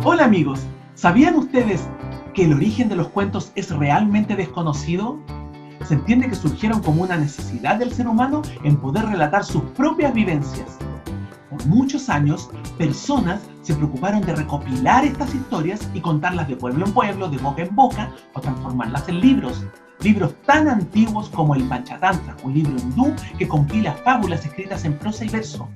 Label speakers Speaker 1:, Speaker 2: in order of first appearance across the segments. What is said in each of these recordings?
Speaker 1: Hola amigos, ¿sabían ustedes que el origen de los cuentos es realmente desconocido? Se entiende que surgieron como una necesidad del ser humano en poder relatar sus propias vivencias. Por muchos años, personas se preocuparon de recopilar estas historias y contarlas de pueblo en pueblo, de boca en boca, o transformarlas en libros. Libros tan antiguos como el Panchatantra, un libro hindú que compila fábulas escritas en prosa y verso.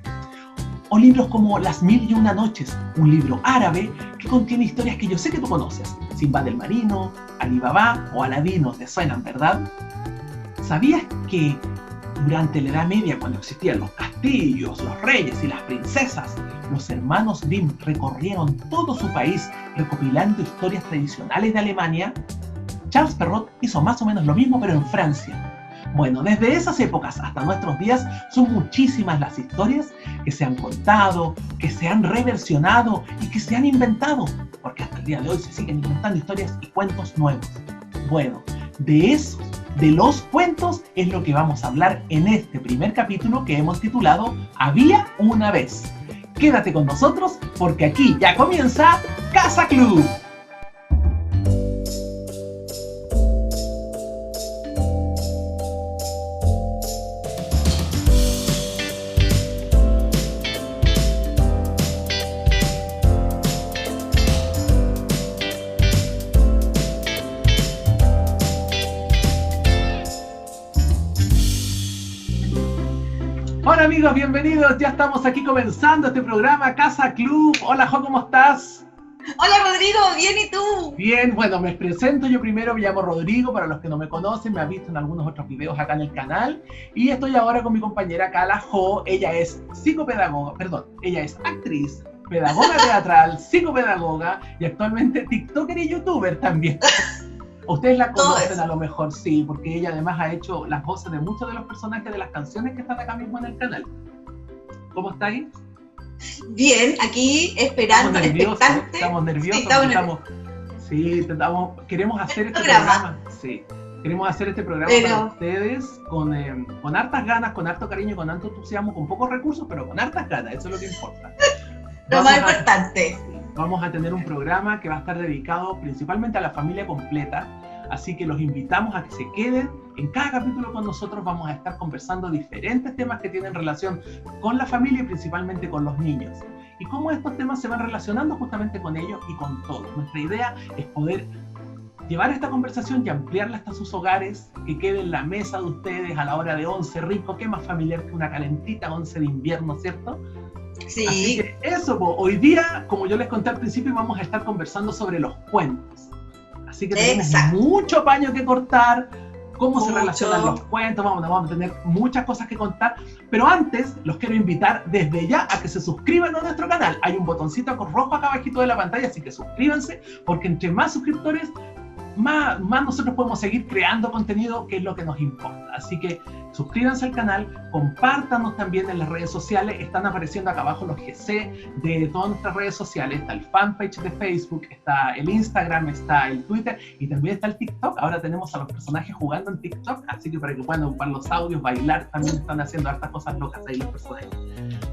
Speaker 1: O libros como Las Mil y Una Noches, un libro árabe que contiene historias que yo sé que tú conoces. Sinbad el Marino, Ali Baba o Aladino, te suenan, ¿verdad? ¿Sabías que durante la Edad Media, cuando existían los castillos, los reyes y las princesas, los hermanos Grimm recorrieron todo su país recopilando historias tradicionales de Alemania? Charles Perrault hizo más o menos lo mismo, pero en Francia. Bueno, desde esas épocas hasta nuestros días son muchísimas las historias que se han contado, que se han reversionado y que se han inventado, porque hasta el día de hoy se siguen inventando historias y cuentos nuevos. Bueno, de los cuentos es lo que vamos a hablar en este primer capítulo que hemos titulado Había una vez. Quédate con nosotros porque aquí ya comienza Casa Club. Hola amigos, bienvenidos. Ya estamos aquí comenzando este programa Casa Club. Hola Jo, ¿cómo estás?
Speaker 2: Hola Rodrigo, bien, ¿y tú?
Speaker 1: Bien, bueno, me presento yo primero, me llamo Rodrigo, para los que no me conocen, me han visto en algunos otros videos acá en el canal, y estoy ahora con mi compañera acá, la Jo. Ella es ella es actriz, pedagoga teatral, psicopedagoga y actualmente tiktoker y youtuber también. Ustedes la conocen a lo mejor, sí, porque ella además ha hecho las voces de muchos de los personajes de las canciones que están acá mismo en el canal. ¿Cómo estáis?
Speaker 2: Bien, aquí esperando, expectante.
Speaker 1: Estamos nerviosos, queremos hacer este programa. Sí, queremos hacer este programa para ustedes con hartas ganas, con harto cariño, con harto entusiasmo, con pocos recursos, pero con hartas ganas, eso es lo que importa.
Speaker 2: Lo más importante.
Speaker 1: Vamos a tener un programa que va a estar dedicado principalmente a la familia completa, así que los invitamos a que se queden. En cada capítulo con nosotros vamos a estar conversando diferentes temas que tienen relación con la familia y principalmente con los niños. Y cómo estos temas se van relacionando justamente con ellos y con todos. Nuestra idea es poder llevar esta conversación y ampliarla hasta sus hogares, que quede en la mesa de ustedes a la hora de 11 rico, qué más familiar que una calentita 11 de invierno, ¿cierto?
Speaker 2: Sí.
Speaker 1: Así que eso, hoy día, como yo les conté al principio, vamos a estar conversando sobre los cuentos. Así que tenemos mucho paño que cortar, cómo se relacionan los cuentos, vamos a tener muchas cosas que contar. Pero antes, los quiero invitar desde ya a que se suscriban a nuestro canal. Hay un botoncito rojo acá abajito de la pantalla, así que suscríbanse, porque entre más suscriptores, más nosotros podemos seguir creando contenido, que es lo que nos importa. Así que suscríbanse al canal, compártanos también en las redes sociales. Están apareciendo acá abajo los GC de todas nuestras redes sociales. Está el fanpage de Facebook, está el Instagram, está el Twitter y también está el TikTok. Ahora tenemos a los personajes jugando en TikTok, así que para que puedan ocupar los audios, bailar, también están haciendo hartas cosas locas ahí los personajes.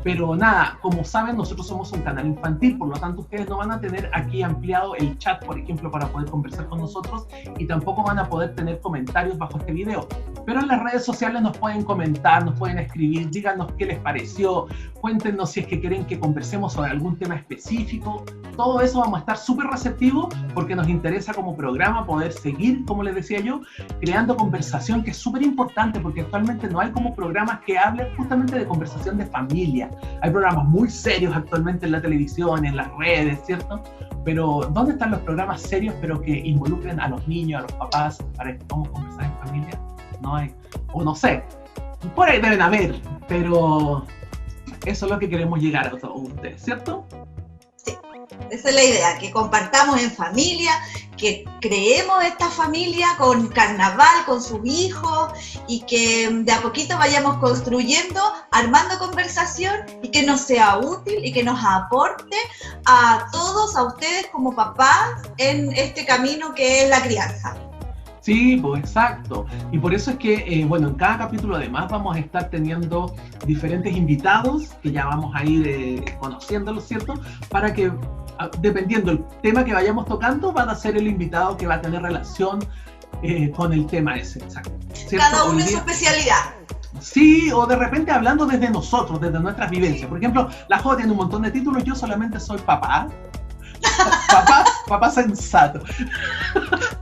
Speaker 1: Pero nada, como saben, nosotros somos un canal infantil, por lo tanto ustedes no van a tener aquí ampliado el chat, por ejemplo, para poder conversar con nosotros, y tampoco van a poder tener comentarios bajo este video. Pero en las redes sociales nos pueden comentar, nos pueden escribir, díganos qué les pareció, cuéntenos si es que quieren que conversemos sobre algún tema específico. Todo eso vamos a estar súper receptivos porque nos interesa como programa poder seguir, como les decía yo, creando conversación, que es súper importante porque actualmente no hay como programas que hablen justamente de conversación de familia. Hay programas muy serios actualmente en la televisión, en las redes, ¿cierto? Pero ¿dónde están los programas serios pero que involucren a los niños, a los papás, para que podamos conversar en familia? No hay, o no sé, por ahí deben haber, pero eso es lo que queremos llegar a todos ustedes, ¿cierto?
Speaker 2: Sí, esa es la idea, que compartamos en familia, que creemos esta familia con carnaval, con sus hijos, y que de a poquito vayamos construyendo, armando conversación, y que nos sea útil y que nos aporte a todos, a ustedes como papás, en este camino que es la crianza.
Speaker 1: Sí, pues exacto. Y por eso es que, bueno, en cada capítulo además vamos a estar teniendo diferentes invitados que ya vamos a ir conociéndolos, ¿cierto? Para que dependiendo del tema que vayamos tocando, van a ser el invitado que va a tener relación con el tema ese, exacto.
Speaker 2: Cada uno en su especialidad.
Speaker 1: Sí, o de repente hablando desde nosotros, desde nuestras vivencias. Por ejemplo, la Jo tiene un montón de títulos, yo solamente soy papá. Papá sensato.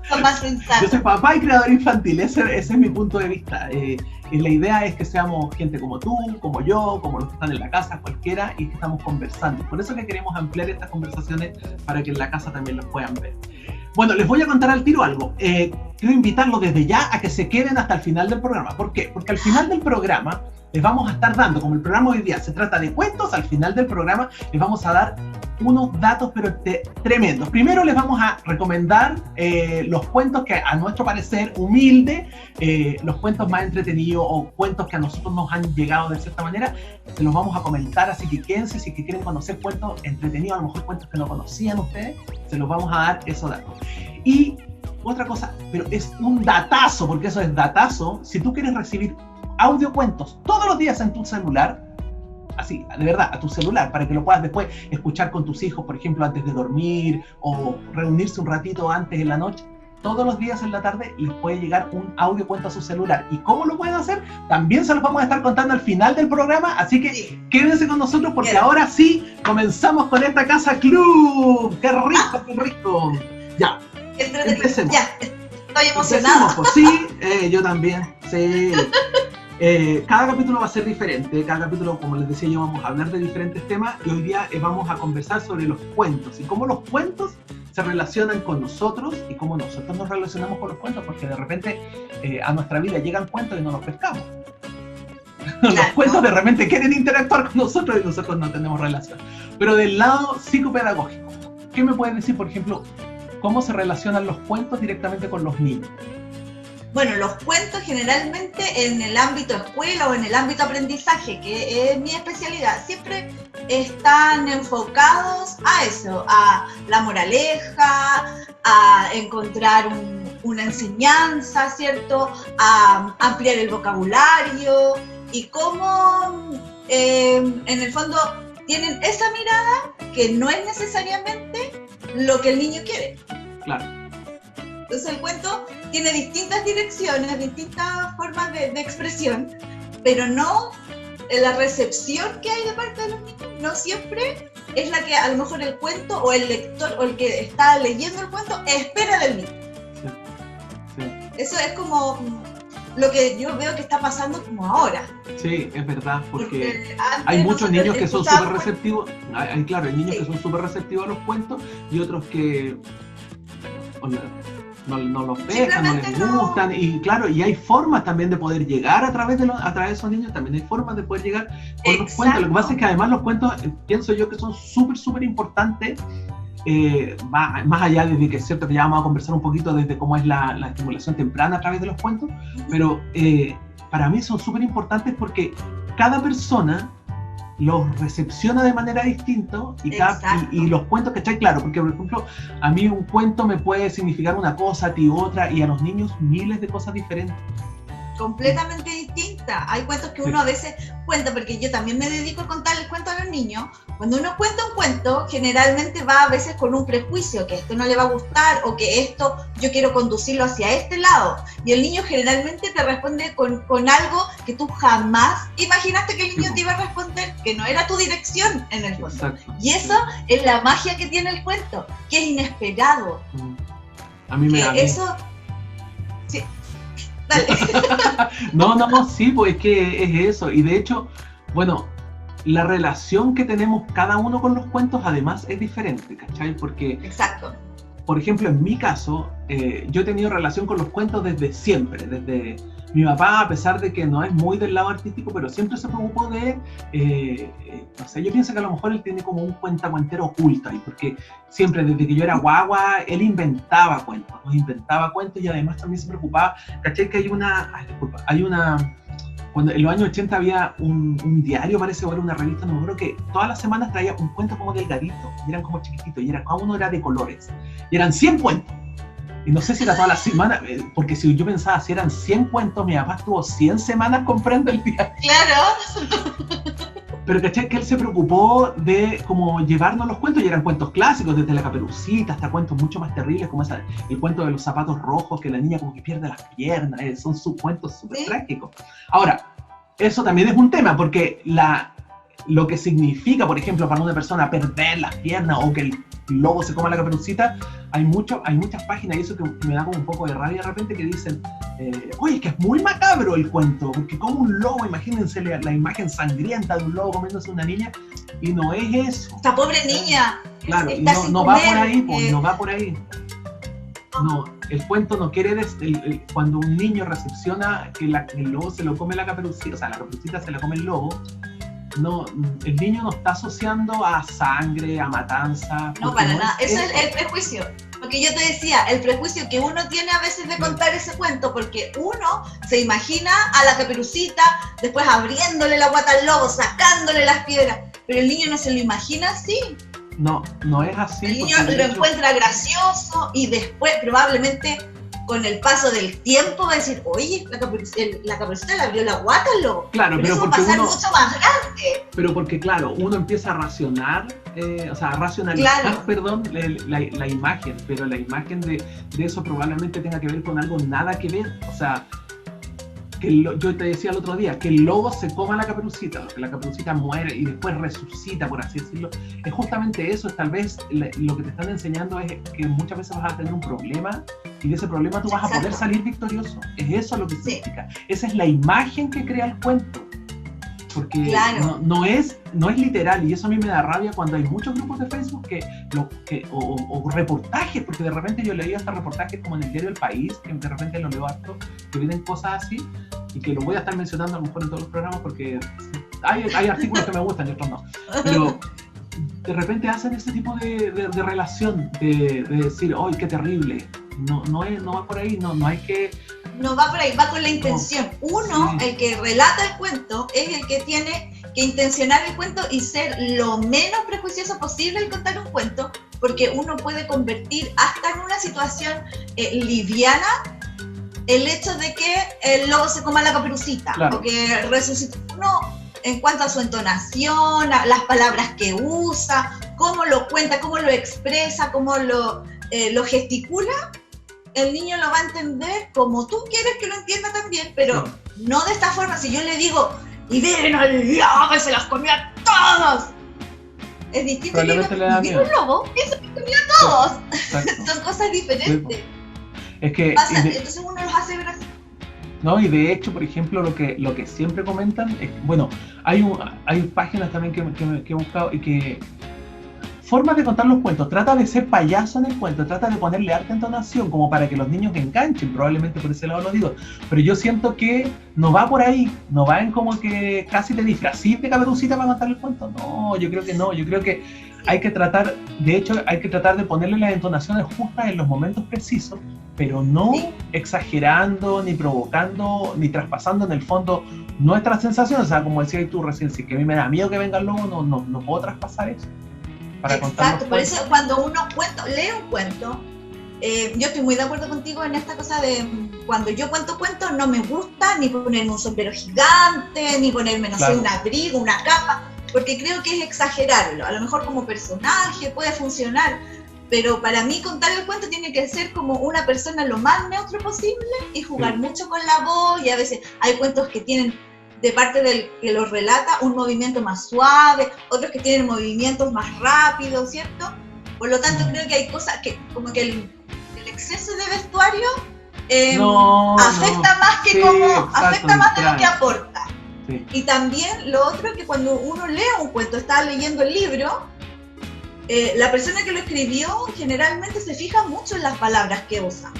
Speaker 2: Papá sensato.
Speaker 1: Yo soy papá y creador infantil, ese es mi punto de vista. Y la idea es que seamos gente como tú, como yo, como los que están en la casa, cualquiera, y que estamos conversando. Por eso que queremos ampliar estas conversaciones para que en la casa también los puedan ver. Bueno, les voy a contar al tiro algo. Quiero invitarlos desde ya a que se queden hasta el final del programa. ¿Por qué? Porque al final del programa les vamos a estar dando, como el programa hoy día se trata de cuentos, al final del programa les vamos a dar unos datos pero tremendos. Primero les vamos a recomendar los cuentos que a nuestro parecer humilde, los cuentos más entretenidos o cuentos que a nosotros nos han llegado de cierta manera, se los vamos a comentar, así que quédense si quieren conocer cuentos entretenidos, a lo mejor cuentos que no conocían ustedes, se los vamos a dar esos datos. Y otra cosa, pero es un datazo, porque eso es datazo, si tú quieres recibir audiocuentos todos los días en tu celular, así, de verdad, a tu celular, para que lo puedas después escuchar con tus hijos, por ejemplo, antes de dormir o reunirse un ratito antes en la noche. Todos los días en la tarde les puede llegar un audiocuento a su celular. ¿Y cómo lo pueden hacer? También se los vamos a estar contando al final del programa, así que quédense con nosotros porque ahora sí comenzamos con esta Casa Club. ¡Qué rico, qué rico! Ya, empecemos.
Speaker 2: Ya, estoy emocionada.
Speaker 1: Pues, sí, yo también, sí. Cada capítulo va a ser diferente, cada capítulo, como les decía yo, vamos a hablar de diferentes temas y hoy día vamos a conversar sobre los cuentos y cómo los cuentos se relacionan con nosotros y cómo nosotros nos relacionamos con los cuentos, porque de repente a nuestra vida llegan cuentos y no los pescamos. Los cuentos de repente quieren interactuar con nosotros y nosotros no tenemos relación. Pero del lado psicopedagógico, ¿qué me puedes decir, por ejemplo, cómo se relacionan los cuentos directamente con los niños?
Speaker 2: Bueno, los cuentos generalmente en el ámbito escuela o en el ámbito aprendizaje, que es mi especialidad, siempre están enfocados a eso, a la moraleja, a encontrar una enseñanza, ¿cierto? A ampliar el vocabulario y cómo en el fondo tienen esa mirada que no es necesariamente lo que el niño quiere.
Speaker 1: Claro.
Speaker 2: Entonces el cuento tiene distintas direcciones, distintas formas de expresión, pero no la recepción que hay de parte de los niños no siempre es la que a lo mejor el cuento o el lector o el que está leyendo el cuento espera del niño. Sí. Sí. Eso es como lo que yo veo que está pasando como ahora.
Speaker 1: Sí, es verdad, porque hay muchos niños que son súper receptivos, hay niños que son súper receptivos a los cuentos y otros que no los pescan, no les gustan, y claro, y hay formas también de poder llegar a través de esos niños, también hay formas de poder llegar con los cuentos. Lo que pasa es que además los cuentos, pienso yo que son súper importantes, más allá de que es cierto que ya vamos a conversar un poquito desde cómo es la estimulación temprana a través de los cuentos, pero para mí son súper importantes porque cada persona los recepciona de manera distinta y los cuentos, ¿cachai? Claro, porque por ejemplo, a mí un cuento me puede significar una cosa, a ti otra, y a los niños miles de cosas diferentes.
Speaker 2: Completamente distinta. Hay cuentos que uno a veces cuenta, porque yo también me dedico a contar el cuento a los niños. Cuando uno cuenta un cuento, generalmente va a veces con un prejuicio, que esto no le va a gustar o que esto yo quiero conducirlo hacia este lado. Y el niño generalmente te responde con algo que tú jamás imaginaste que el niño te iba a responder, que no era tu dirección en el fondo. Exacto. Y eso es la magia que tiene el cuento, que es inesperado.
Speaker 1: A mí me da
Speaker 2: eso. Sí.
Speaker 1: No, sí, pues es que es eso. Y de hecho, bueno, la relación que tenemos cada uno con los cuentos además es diferente, ¿cachai? Porque,
Speaker 2: exacto.
Speaker 1: Por ejemplo, en mi caso, yo he tenido relación con los cuentos desde siempre, desde mi papá, a pesar de que no es muy del lado artístico, pero siempre se preocupó de, no sé, yo pienso que a lo mejor él tiene como un cuentacuentero oculto ahí, porque siempre desde que yo era guagua, él inventaba cuentos y además también se preocupaba, ¿cachai? Que hay una, cuando en los años 80 había un diario, parece, o era una revista, no me acuerdo, que todas las semanas traía un cuento como delgadito, y eran como chiquititos, y cada uno era de colores, y eran 100 cuentos. Y no sé si era toda la semana, porque si yo pensaba, si eran 100 cuentos, mi papá estuvo 100 semanas comprando el diario.
Speaker 2: Claro.
Speaker 1: Pero caché que él se preocupó de como llevarnos los cuentos, y eran cuentos clásicos, desde la Caperucita hasta cuentos mucho más terribles, como el cuento de los zapatos rojos, que la niña como que pierde las piernas, son sus cuentos súper trágicos. Ahora, eso también es un tema, porque lo que significa, por ejemplo, para una persona perder las piernas o que el lobo se coma la Caperucita, hay muchas páginas, y eso que me da como un poco de rabia de repente, que dicen, oye, es que es muy macabro el cuento, porque como un lobo, imagínense la imagen sangrienta de un lobo comiéndose a una niña, y no es eso.
Speaker 2: Esta pobre niña.
Speaker 1: Claro, y no va por ahí, pues, no va por ahí. No, el cuento no quiere decir, cuando un niño recepciona que el lobo se lo come la Caperucita, o sea, la Caperucita se la come el lobo, no, el niño no está asociando a sangre, a matanza.
Speaker 2: No, para nada. Eso es el prejuicio. Porque yo te decía, el prejuicio que uno tiene a veces de contar ese cuento, porque uno se imagina a la Caperucita después abriéndole la guata al lobo, sacándole las piedras, pero el niño no se lo imagina así.
Speaker 1: No es así.
Speaker 2: El niño lo encuentra gracioso y después probablemente con el paso del tiempo va a decir, oye, la Caperucita le abrió la guata al lobo.
Speaker 1: Claro, pero
Speaker 2: eso va a pasar mucho más grande.
Speaker 1: Pero porque, claro, uno empieza a racionalizar, claro, perdón, la imagen, pero la imagen de eso probablemente tenga que ver con algo nada que ver. O sea, yo te decía el otro día, que el lobo se coma la Caperucita, que la Caperucita muere y después resucita, por así decirlo. Es justamente eso, tal vez lo que te están enseñando es que muchas veces vas a tener un problema, y de ese problema tú vas a poder salir victorioso. Es eso lo que significa. Esa es la imagen que crea el cuento. Porque claro, no es literal, y eso a mí me da rabia cuando hay muchos grupos de Facebook o reportajes, porque de repente yo leí hasta reportajes como en el diario El País, que de repente lo leo harto, que vienen cosas así, y que lo voy a estar mencionando a lo mejor en todos los programas, porque hay artículos que me gustan y otros no, pero de repente hacen ese tipo de relación, de decir, ¡ay, qué terrible! No va por ahí, no hay que...
Speaker 2: No va por ahí, va con la intención. Uno, el que relata el cuento, es el que tiene que intencionar el cuento y ser lo menos prejuicioso posible al contar un cuento, porque uno puede convertir hasta en una situación liviana el hecho de que el lobo se coma la Caperucita, claro, o que resucita. Uno, en cuanto a su entonación, a las palabras que usa, cómo lo cuenta, cómo lo expresa, cómo lo gesticula, el niño lo va a entender como tú quieres que lo entienda también, pero no de esta forma. Si yo le digo, y vino el lobo y se los comió a todos, es distinto que vino un lobo y se los comió a todos. Son cosas diferentes.
Speaker 1: Sí. Es que,
Speaker 2: entonces uno los hace ver así.
Speaker 1: No, y de hecho, por ejemplo, lo que siempre comentan es, bueno, hay páginas también que he buscado y que formas de contar los cuentos, trata de ser payaso en el cuento, trata de ponerle harta entonación como para que los niños enganchen, probablemente por ese lado lo digo, pero yo siento que no va por ahí, no va en como que casi te disfracís de Caperucita para contar el cuento, no, yo creo que no, yo creo que hay que tratar de ponerle las entonaciones justas en los momentos precisos, pero no exagerando, ni provocando, ni traspasando en el fondo nuestras sensaciones, o sea, como decías tú recién, si que a mí me da miedo que venga el lobo, no puedo traspasar eso.
Speaker 2: Exacto, por eso cuando uno lee un cuento, yo estoy muy de acuerdo contigo en esta cosa de cuando yo cuento cuentos no me gusta ni ponerme un sombrero gigante, ni ponerme, no sé, un abrigo, una capa, porque creo que es exagerarlo. A lo mejor como personaje puede funcionar, pero para mí contar el cuento tiene que ser como una persona lo más neutro posible y jugar mucho con la voz, y a veces hay cuentos que tienen de parte del que los relata un movimiento más suave, otros que tienen movimientos más rápidos, ¿cierto? Por lo tanto creo que hay cosas que como que el exceso de vestuario afecta más que afecta más de lo que aporta. Sí. Y también lo otro es que cuando uno lee un cuento, está leyendo el libro, la persona que lo escribió generalmente se fija mucho en las palabras que usa,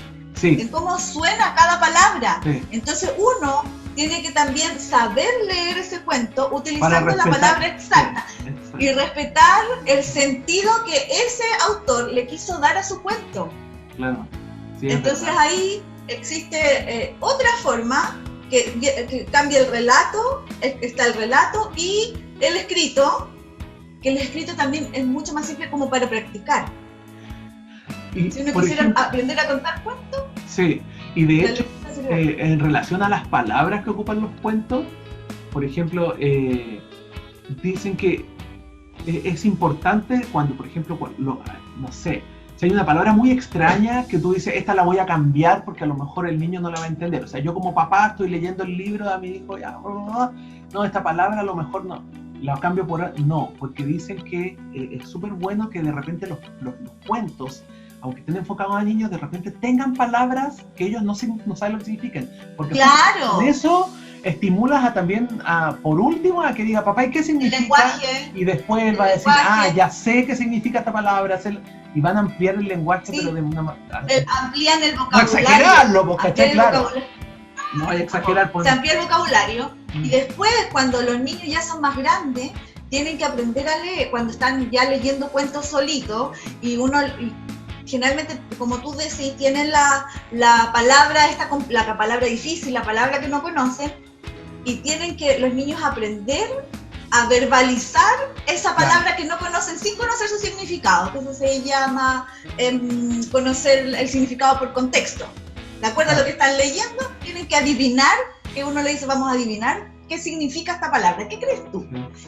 Speaker 2: en cómo suena cada palabra. Entonces uno tiene que también saber leer ese cuento utilizando la palabra exacta y respetar el sentido que ese autor le quiso dar a su cuento.
Speaker 1: Claro.
Speaker 2: Entonces ahí existe otra forma que cambia el relato, está el relato y el escrito, que el escrito también es mucho más simple como para practicar. Y, si uno quisiera aprender a contar cuentos.
Speaker 1: Sí, y de hecho, en relación a las palabras que ocupan los cuentos, por ejemplo, dicen que es importante cuando, por ejemplo, no sé, si hay una palabra muy extraña que tú dices, esta la voy a cambiar porque a lo mejor el niño no la va a entender. O sea, yo como papá estoy leyendo el libro de mi hijo, ya, no, esta palabra a lo mejor no, la cambio por... No, porque dicen que es súper bueno que de repente los cuentos, aunque estén enfocados a niños, de repente tengan palabras que ellos no saben lo que significan. Porque
Speaker 2: claro.
Speaker 1: Con eso estimulas por último, a que diga, papá, ¿y qué significa? Y después él va a decir, ya sé qué significa esta palabra. Y van a ampliar el lenguaje, sí, pero de una manera...
Speaker 2: Amplían el vocabulario.
Speaker 1: No exagerarlo, porque claro. No hay que exagerar.
Speaker 2: Se amplía el vocabulario. Y después, cuando los niños ya son más grandes, tienen que aprender a leer, cuando están ya leyendo cuentos solitos, y generalmente, como tú decís, tienen la palabra difícil, la palabra que no conocen, y tienen que los niños aprender a verbalizar esa palabra que no conocen sin conocer su significado, que eso se llama conocer el significado por contexto. De acuerdo a lo que están leyendo, tienen que adivinar, que uno le dice, vamos a adivinar qué significa esta palabra, ¿qué crees tú?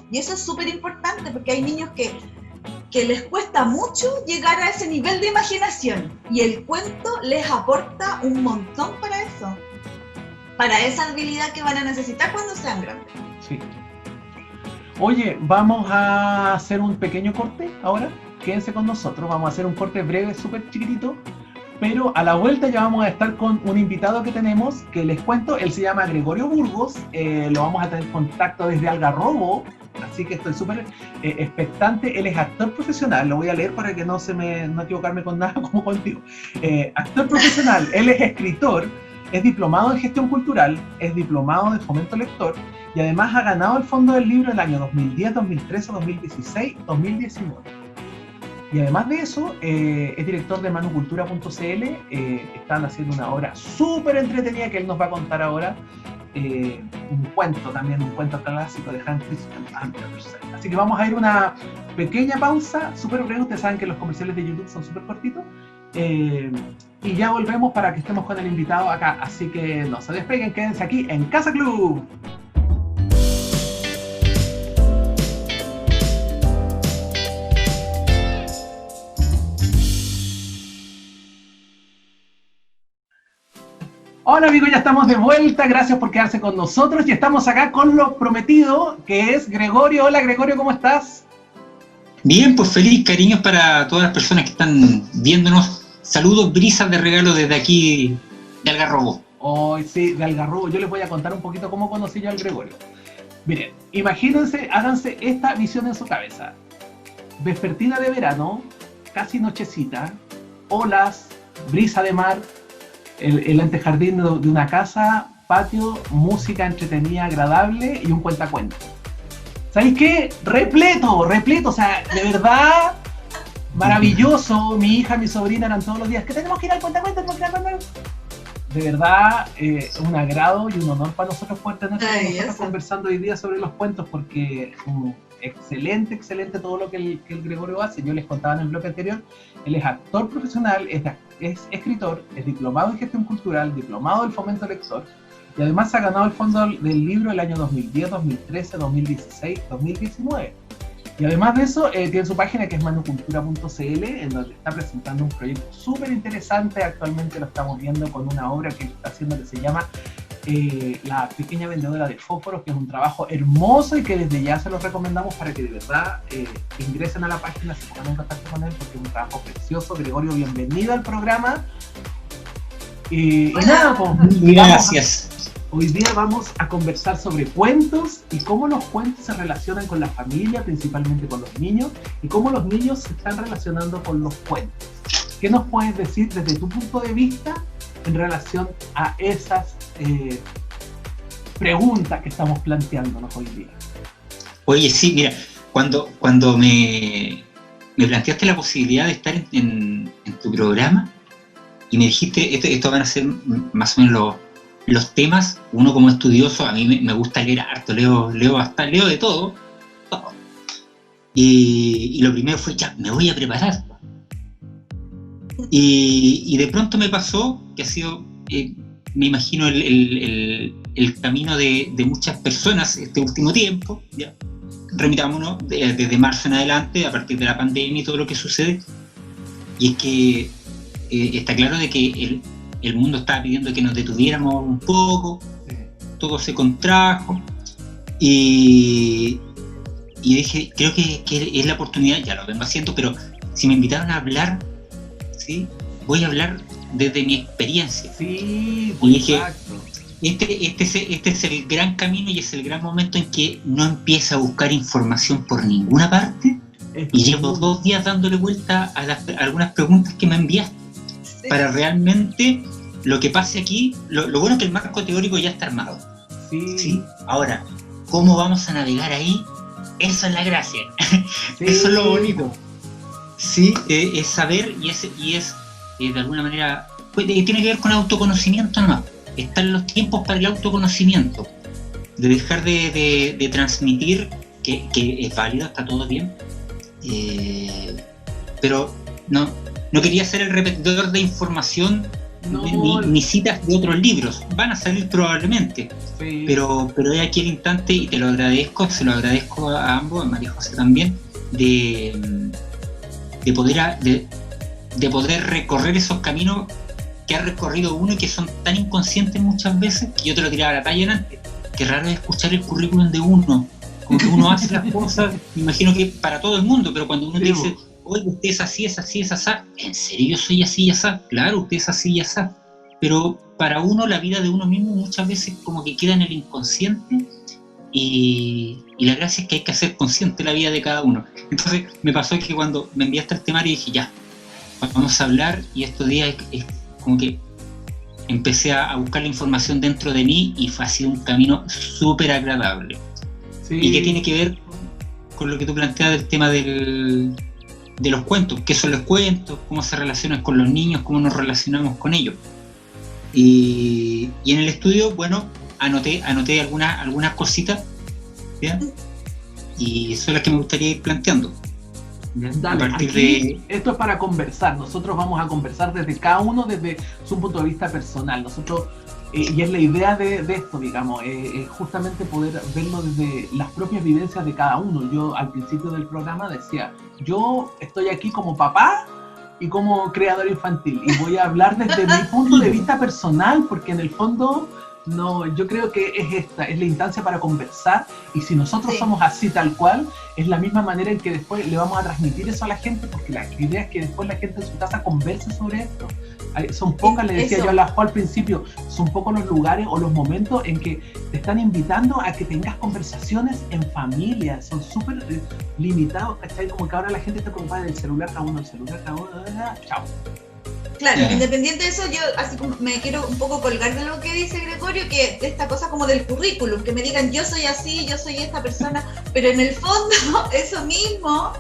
Speaker 2: Y eso es súper importante porque hay niños que les cuesta mucho llegar a ese nivel de imaginación, y el cuento les aporta un montón para eso, para esa habilidad que van a necesitar cuando sean grandes.
Speaker 1: Sí. Oye, vamos a hacer un pequeño corte ahora, quédense con nosotros, vamos a hacer un corte breve, súper chiquitito, pero a la vuelta ya vamos a estar con un invitado que tenemos, que les cuento, él se llama Gregorio Burgos, lo vamos a tener contacto desde Algarrobo, así que estoy súper expectante. Él es actor profesional, lo voy a leer para que no equivocarme con nada como contigo. Actor profesional, él es escritor, es diplomado en gestión cultural, es diplomado de fomento lector, y además ha ganado el Fondo del Libro el año 2010, 2013, 2016, 2019. Y además de eso, es director de manucultura.cl, están haciendo una obra súper entretenida que él nos va a contar ahora, un cuento clásico de Hans Christian Andersen. Así que vamos a ir a una pequeña pausa, súper breve, ustedes saben que los comerciales de YouTube son súper cortitos, y ya volvemos para que estemos con el invitado acá, así que no se despeguen, quédense aquí en Casa Club. Hola amigos, ya estamos de vuelta, gracias por quedarse con nosotros y estamos acá con lo prometido, que es Gregorio. Hola Gregorio, ¿cómo estás?
Speaker 3: Bien, pues feliz, cariños para todas las personas que están viéndonos. Saludos, brisas de regalo desde aquí de Algarrobo.
Speaker 1: Hoy sí, de Algarrobo. Yo les voy a contar un poquito cómo conocí yo al Gregorio. Miren, imagínense, háganse esta visión en su cabeza. Vespertina de verano, casi nochecita, olas, brisa de mar, el antejardín de una casa, patio, música entretenida, agradable y un cuentacuentos. ¿Sabéis qué? Repleto, o sea, de verdad, maravilloso. Mi hija, mi sobrina eran todos los días, que tenemos que ir al cuentacuentos, de verdad, un agrado y un honor para nosotros poder tener conversando hoy día sobre los cuentos, porque excelente todo lo que el Gregorio hace. Yo les contaba en el bloque anterior, él es actor profesional, es escritor, es diplomado en gestión cultural, diplomado del fomento lector, y además ha ganado el Fondo del Libro el año 2010, 2013, 2016, 2019. Y además de eso, tiene su página que es manucultura.cl, en donde está presentando un proyecto súper interesante. Actualmente lo estamos viendo con una obra que está haciendo que se llama La Pequeña Vendedora de Fósforos, que es un trabajo hermoso y que desde ya se los recomendamos para que de verdad ingresen a la página, se pongan en contacto con él, porque es un trabajo precioso. Gregorio, bienvenido al programa. Y nada, pues,
Speaker 3: gracias.
Speaker 1: Hoy día vamos a conversar sobre cuentos y cómo los cuentos se relacionan con la familia, principalmente con los niños, y cómo los niños se están relacionando con los cuentos. ¿Qué nos puedes decir desde tu punto de vista en relación a esas preguntas que estamos planteándonos hoy día?
Speaker 3: Oye, sí, mira, cuando me planteaste la posibilidad de estar en tu programa y me dijiste, esto van a ser más o menos los temas, uno como estudioso, a mí me gusta leer harto, leo de todo. Y lo primero fue, ya, me voy a preparar. Y de pronto me pasó, que ha sido, me imagino, el camino de muchas personas este último tiempo, ¿ya? remitámonos desde marzo en adelante, a partir de la pandemia y todo lo que sucede, y es que está claro de que el mundo estaba pidiendo que nos detuviéramos un poco, todo se contrajo, y dije, creo que es la oportunidad, ya lo vengo haciendo, pero si me invitaron a hablar, ¿sí? Voy a hablar desde mi experiencia.
Speaker 1: Sí,
Speaker 3: y dije,
Speaker 1: exacto.
Speaker 3: Este es el gran camino y es el gran momento en que no empiezo a buscar información por ninguna parte, y llevo 2 días dándole vuelta a algunas preguntas que me enviaste, para realmente lo que pase aquí. Lo bueno es que el marco teórico ya está armado. ¿Sí? Ahora, ¿cómo vamos a navegar ahí? Eso es la gracia. Sí. Eso es lo bonito. Sí, es saber y es de alguna manera, pues, tiene que ver con autoconocimiento, ¿no? Están los tiempos para el autoconocimiento, de dejar de transmitir, que es válido, está todo bien, pero no quería ser el repetidor de información, ni citas de otros libros. Van a salir probablemente, sí. pero es aquí el instante, y te lo agradezco, se lo agradezco a ambos, a María José también, de poder recorrer esos caminos que ha recorrido uno y que son tan inconscientes muchas veces, que yo te lo tiraba a la talla antes, que raro es escuchar el currículum de uno, como que uno hace las cosas, me imagino que para todo el mundo, pero cuando uno te dice, oye, usted es así, es así, es así, ¿en serio yo soy así y así? Claro, usted es así y así, pero para uno, la vida de uno mismo muchas veces como que queda en el inconsciente, y la gracia es que hay que hacer consciente la vida de cada uno. Entonces me pasó que cuando me enviaste el temario dije, ya, vamos a hablar, y estos días es como que empecé a buscar la información dentro de mí, y ha sido un camino súper agradable. Sí. Y que tiene que ver con lo que tú planteas del tema de los cuentos, qué son los cuentos, cómo se relacionan con los niños, cómo nos relacionamos con ellos. Y en el estudio, bueno, anoté algunas cositas, ¿ya? Y son las que me gustaría ir planteando.
Speaker 1: Dale, esto es para conversar. Nosotros vamos a conversar desde cada uno, desde su punto de vista personal. Nosotros, y es la idea de esto, digamos, justamente poder verlo desde las propias vivencias de cada uno. Yo al principio del programa decía, yo estoy aquí como papá y como creador infantil, y voy a hablar desde mi punto de vista personal, porque en el fondo yo creo que es la instancia para conversar, y si nosotros somos así tal cual, es la misma manera en que después le vamos a transmitir eso a la gente, porque la idea es que después la gente en su casa converse sobre esto. Son pocas, le decía yo a la Jo al principio, son pocos los lugares o los momentos en que te están invitando a que tengas conversaciones en familia, son súper limitados, ¿cachai? Como que ahora la gente está preocupada del celular, cada uno, chao.
Speaker 2: Claro, independiente de eso, yo así como me quiero un poco colgar de lo que dice Gregorio, que de esta cosa como del currículum, que me digan yo soy así, yo soy esta persona, pero en el fondo eso mismo,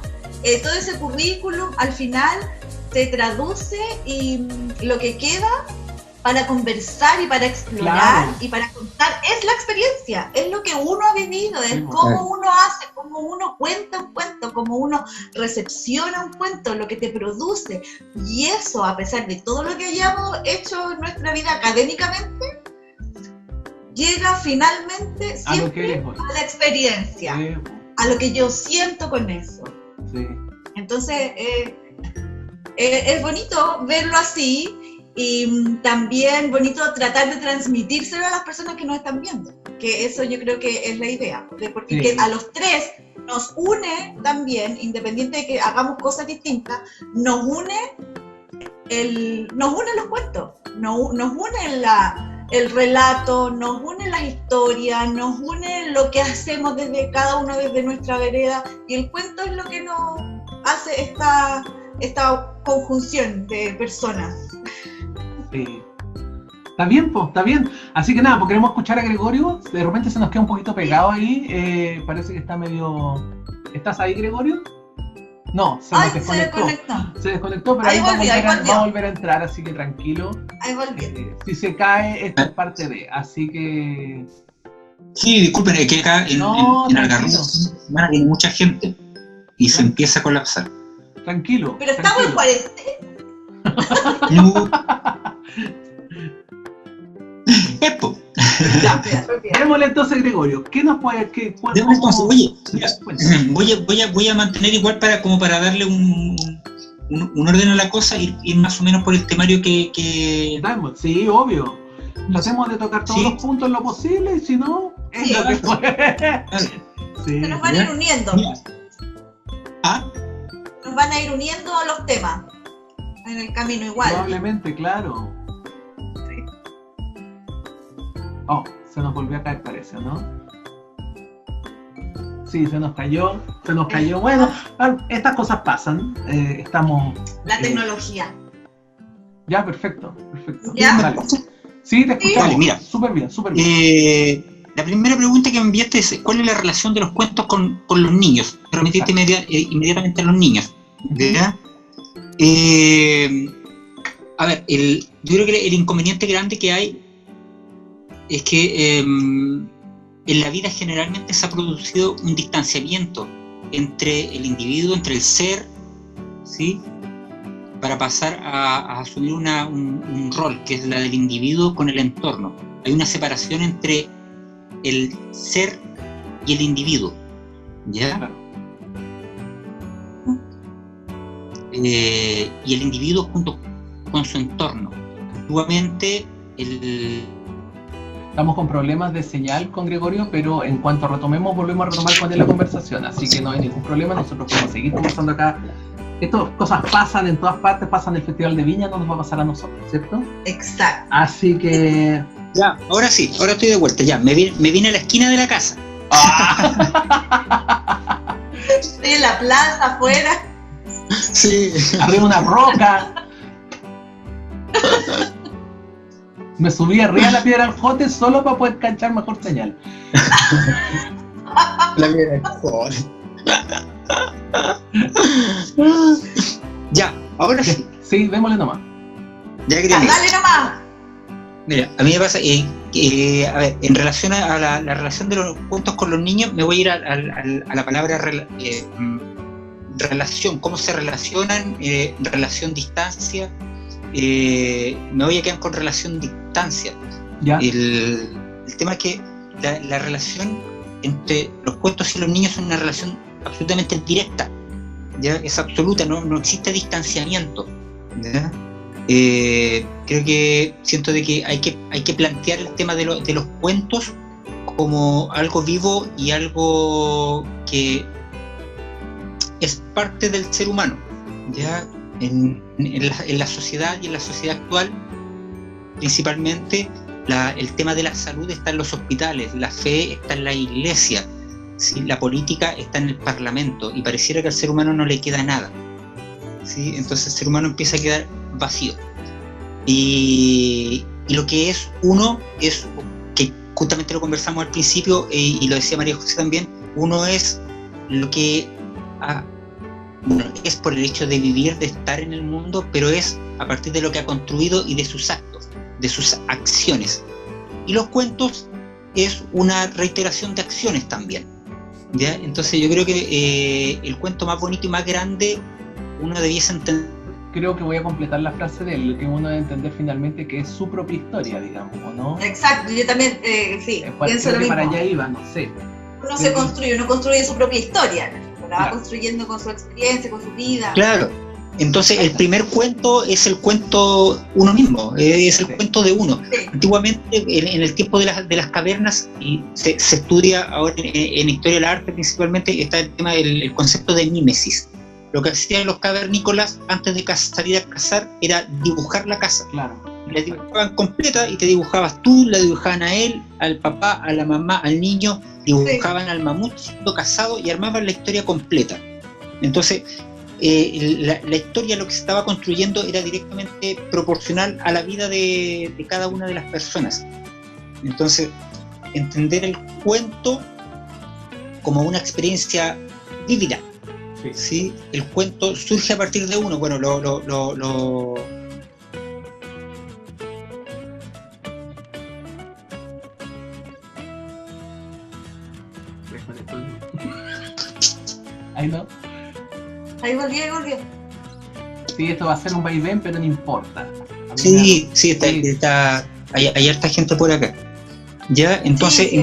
Speaker 2: todo ese currículum al final se traduce, y lo que queda para conversar y para explorar, y para contar es la experiencia, es lo que uno ha vivido, es cómo uno hace, cómo uno cuenta un cuento, cómo uno recepciona un cuento, lo que te produce. Y eso, a pesar de todo lo que hayamos hecho en nuestra vida académicamente, llega finalmente siempre a la experiencia, a lo que yo siento con eso. Sí. Entonces, es bonito verlo así. Y también bonito tratar de transmitírselo a las personas que nos están viendo, que eso yo creo que es la idea, porque que a los tres nos une también, independiente de que hagamos cosas distintas, nos une los cuentos, nos une el relato, nos une las historias, nos une lo que hacemos desde cada uno, desde nuestra vereda, y el cuento es lo que nos hace esta conjunción de personas.
Speaker 1: Sí. Está bien, pues, está bien. Así que nada, pues queremos escuchar a Gregorio. De repente se nos queda un poquito pegado ahí. Parece que está medio... ¿Estás ahí, Gregorio? No, se desconectó. Se desconectó, pero ahí va a volver a entrar, así que tranquilo.
Speaker 2: Ahí volvió.
Speaker 1: Si se cae, esto es parte de... Así que...
Speaker 3: Sí, disculpen, es que acá en Algarrobo viene mucha gente y se empieza a colapsar.
Speaker 1: Tranquilo.
Speaker 2: Pero estamos en cuarentena.
Speaker 3: No. Epo.
Speaker 1: Ya, démosle entonces, Gregorio. ¿Qué nos puede...?
Speaker 3: Oye, voy a mantener igual para darle un orden a la cosa, ir más o menos por el temario que...
Speaker 1: Sí, obvio. Tratemos de tocar todos los puntos en lo posible, y si no, es lo que puede.
Speaker 2: Se nos van a ir uniendo. Nos van a ir uniendo a los temas en el camino igual.
Speaker 1: Probablemente, claro.
Speaker 2: Sí.
Speaker 1: Oh, se nos volvió a caer, parece, ¿no? Sí, se nos cayó. Bueno, estas cosas pasan. Estamos...
Speaker 2: La tecnología.
Speaker 1: Ya, perfecto.
Speaker 2: ¿Ya?
Speaker 1: Vale. Sí, te escuchamos.
Speaker 3: Vale, mira.
Speaker 1: Súper bien.
Speaker 3: La primera pregunta que me enviaste es ¿cuál es la relación de los cuentos con los niños? Remitiste inmediatamente a los niños, ¿verdad? A ver, yo creo que el inconveniente grande que hay es que en la vida generalmente se ha producido un distanciamiento entre el individuo, entre el ser, ¿sí?, para pasar a asumir un rol, que es la del individuo con el entorno. Hay una separación entre el ser y el individuo, ¿ya?
Speaker 1: Claro.
Speaker 3: Y el individuo junto con su entorno. Antiguamente,
Speaker 1: Estamos con problemas de señal con Gregorio, pero en cuanto retomemos, volvemos a retomar con él la conversación, así que no hay ningún problema, nosotros podemos seguir conversando acá. Estas cosas pasan en todas partes, pasan en el Festival de Viña, no nos va a pasar a nosotros, ¿cierto?
Speaker 2: Exacto.
Speaker 1: Así que...
Speaker 3: Ya, ahora sí, ahora estoy de vuelta, ya, me vine a la esquina de la casa.
Speaker 2: Estoy en la plaza, afuera.
Speaker 3: Sí.
Speaker 1: Arriba una roca. Me subí arriba de la piedra del jote solo para poder canchar mejor señal.
Speaker 3: La piedra del jote. Ya, ahora sí.
Speaker 1: Sí, démosle nomás.
Speaker 3: Ya,
Speaker 2: Dale nomás.
Speaker 3: Mira, a mí me pasa, a ver, en relación a la relación de los cuentos con los niños, me voy a ir a la palabra relación, cómo se relacionan, relación distancia, me voy a quedar con relación distancia.
Speaker 1: ¿Ya?
Speaker 3: El tema es que la relación entre los cuentos y los niños es una relación absolutamente directa, ¿ya? Es absoluta, no existe distanciamiento, ¿ya? Creo que siento de que hay que plantear el tema de los cuentos como algo vivo y algo que es parte del ser humano, ¿ya? En la sociedad y en la sociedad actual, principalmente el tema de la salud está en los hospitales, la fe está en la iglesia, ¿sí? La política está en el parlamento, y pareciera que al ser humano no le queda nada, ¿sí? Entonces el ser humano empieza a quedar vacío, y lo que es uno es, que justamente lo conversamos al principio, y lo decía María José también, uno es lo que es por el hecho de vivir, de estar en el mundo, pero es a partir de lo que ha construido y de sus actos, de sus acciones. Y los cuentos es una reiteración de acciones también, ¿ya? Entonces yo creo que el cuento más bonito y más grande uno debiese entender.
Speaker 1: Creo que voy a completar la frase de él, que uno debe entender finalmente que es su propia historia, digamos, ¿o no?
Speaker 2: Exacto, yo también, sí, pienso lo mismo.
Speaker 1: Para allá iba, no sé.
Speaker 2: Uno se construye, uno construye su propia historia, la va construyendo con su experiencia, con su vida.
Speaker 3: Claro, entonces el primer cuento es el cuento uno mismo, es el cuento de uno. Sí. Antiguamente, en el tiempo de las cavernas, y se estudia ahora en historia del arte principalmente, está el tema del concepto de mímesis. Lo que hacían los cavernícolas antes de salir a cazar era dibujar la casa.
Speaker 1: Claro.
Speaker 3: La dibujaban completa y te dibujabas tú, la dibujaban a él, al papá, a la mamá, al niño, dibujaban al mamut siendo casado y armaban la historia completa. Entonces, la historia, lo que se estaba construyendo, era directamente proporcional a la vida de cada una de las personas. Entonces, entender el cuento como una experiencia vívida. Sí, el cuento surge a partir de uno. Bueno,
Speaker 1: Ahí no.
Speaker 2: Ahí volvió.
Speaker 1: Sí, esto va a ser un vaivén, pero no importa.
Speaker 3: Sí, está hay harta gente por acá. ¿Ya? Entonces,
Speaker 2: Sí.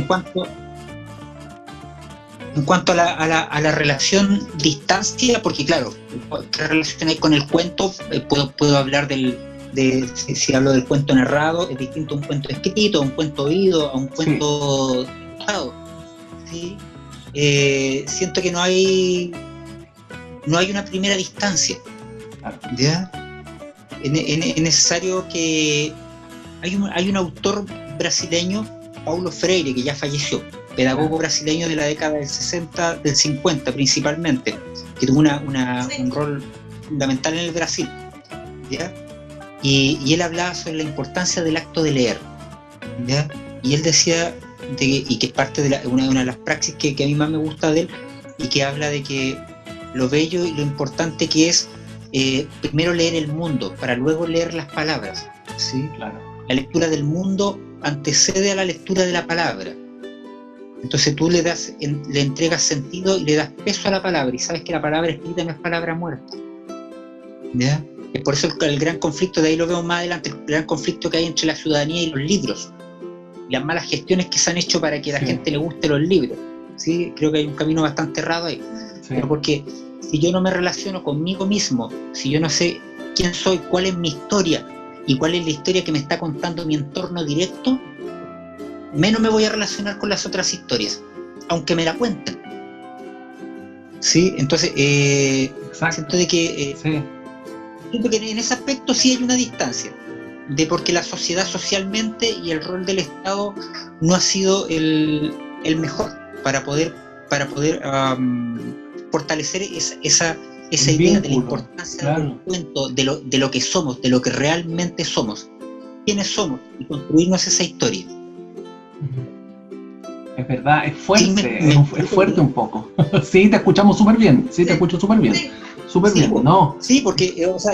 Speaker 3: En cuanto a la relación distancia, porque claro, ¿qué relación hay con el cuento? Puedo hablar si hablo del cuento narrado, es distinto a un cuento escrito, a un cuento oído, a un cuento dibujado. ¿Sí? Siento que no hay una primera distancia. ¿Ya? Es necesario que hay un autor brasileño, Paulo Freire, que ya falleció, pedagogo brasileño de la década del 60, del 50 principalmente, que tuvo un rol fundamental en el Brasil, ¿ya? Y él hablaba sobre la importancia del acto de leer, ¿ya? Y él decía, y que es parte de una de las praxis que a mí más me gusta de él, y que habla de que lo bello y lo importante que es primero leer el mundo, para luego leer las palabras, ¿sí?
Speaker 1: Claro.
Speaker 3: La lectura del mundo antecede a la lectura de la palabra. Entonces tú le entregas sentido y le das peso a la palabra, y sabes que la palabra escrita no es palabra muerta, ¿ya? Es por eso el gran conflicto, de ahí lo vemos más adelante, el gran conflicto que hay entre la ciudadanía y los libros, y las malas gestiones que se han hecho para que a la gente le guste los libros, ¿sí? Creo que hay un camino bastante errado ahí, pero porque si yo no me relaciono conmigo mismo, si yo no sé quién soy, cuál es mi historia y cuál es la historia que me está contando mi entorno directo, menos me voy a relacionar con las otras historias, aunque me la cuenten. ¿Sí? Entonces, siento de que siento que en ese aspecto sí hay una distancia, de porque la sociedad socialmente y el rol del Estado no ha sido el mejor para poder fortalecer esa idea de la importancia del cuento, de lo que somos, de lo que realmente somos, quiénes somos, y construirnos esa historia.
Speaker 1: Es verdad, es fuerte, es fuerte un poco. Sí, te escuchamos súper bien, te escucho súper bien. Súper bien, ¿no?
Speaker 3: Sí, porque o sea,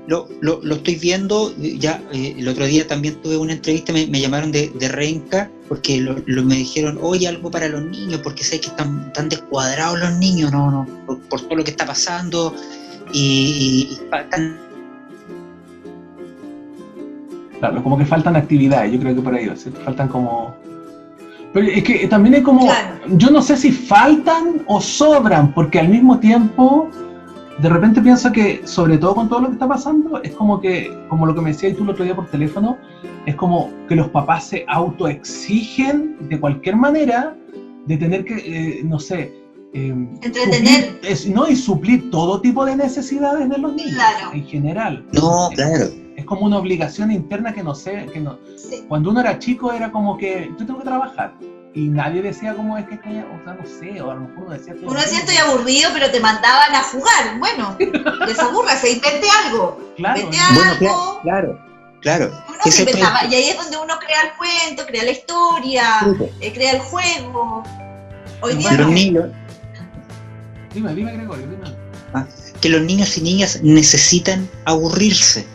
Speaker 3: yo lo estoy viendo, ya el otro día también tuve una entrevista, me llamaron de Renca, porque me dijeron, oye, algo para los niños, porque sé que están descuadrados los niños, por todo lo que está pasando, y faltan...
Speaker 1: Claro, como que faltan actividades, yo creo que por ahí, ¿sí? Faltan como... Pero es que también hay como... Claro. Yo no sé si faltan o sobran, porque al mismo tiempo... De repente pienso que, sobre todo con todo lo que está pasando, es como lo que me decías tú el otro día por teléfono, es como que los papás se autoexigen de cualquier manera de tener que, no sé,
Speaker 2: entretener.
Speaker 1: Y suplir todo tipo de necesidades de los niños, claro. En general.
Speaker 3: No, claro.
Speaker 1: Es como una obligación interna que no sé, sí. Cuando uno era chico era como que yo tengo que trabajar. Y nadie decía cómo es que o sea, no sé, o a lo mejor uno decía...
Speaker 2: Uno decía estoy aburrido, pero te mandaban a jugar. Bueno, desabúrrase, invente algo.
Speaker 1: Claro.
Speaker 2: Invente algo.
Speaker 3: Claro.
Speaker 2: Uno se inventaba, y ahí es donde uno crea el cuento, crea la historia, crea el juego. Hoy día
Speaker 3: los niños...
Speaker 1: Dime, Gregorio, dime.
Speaker 3: Que los niños y niñas necesitan aburrirse,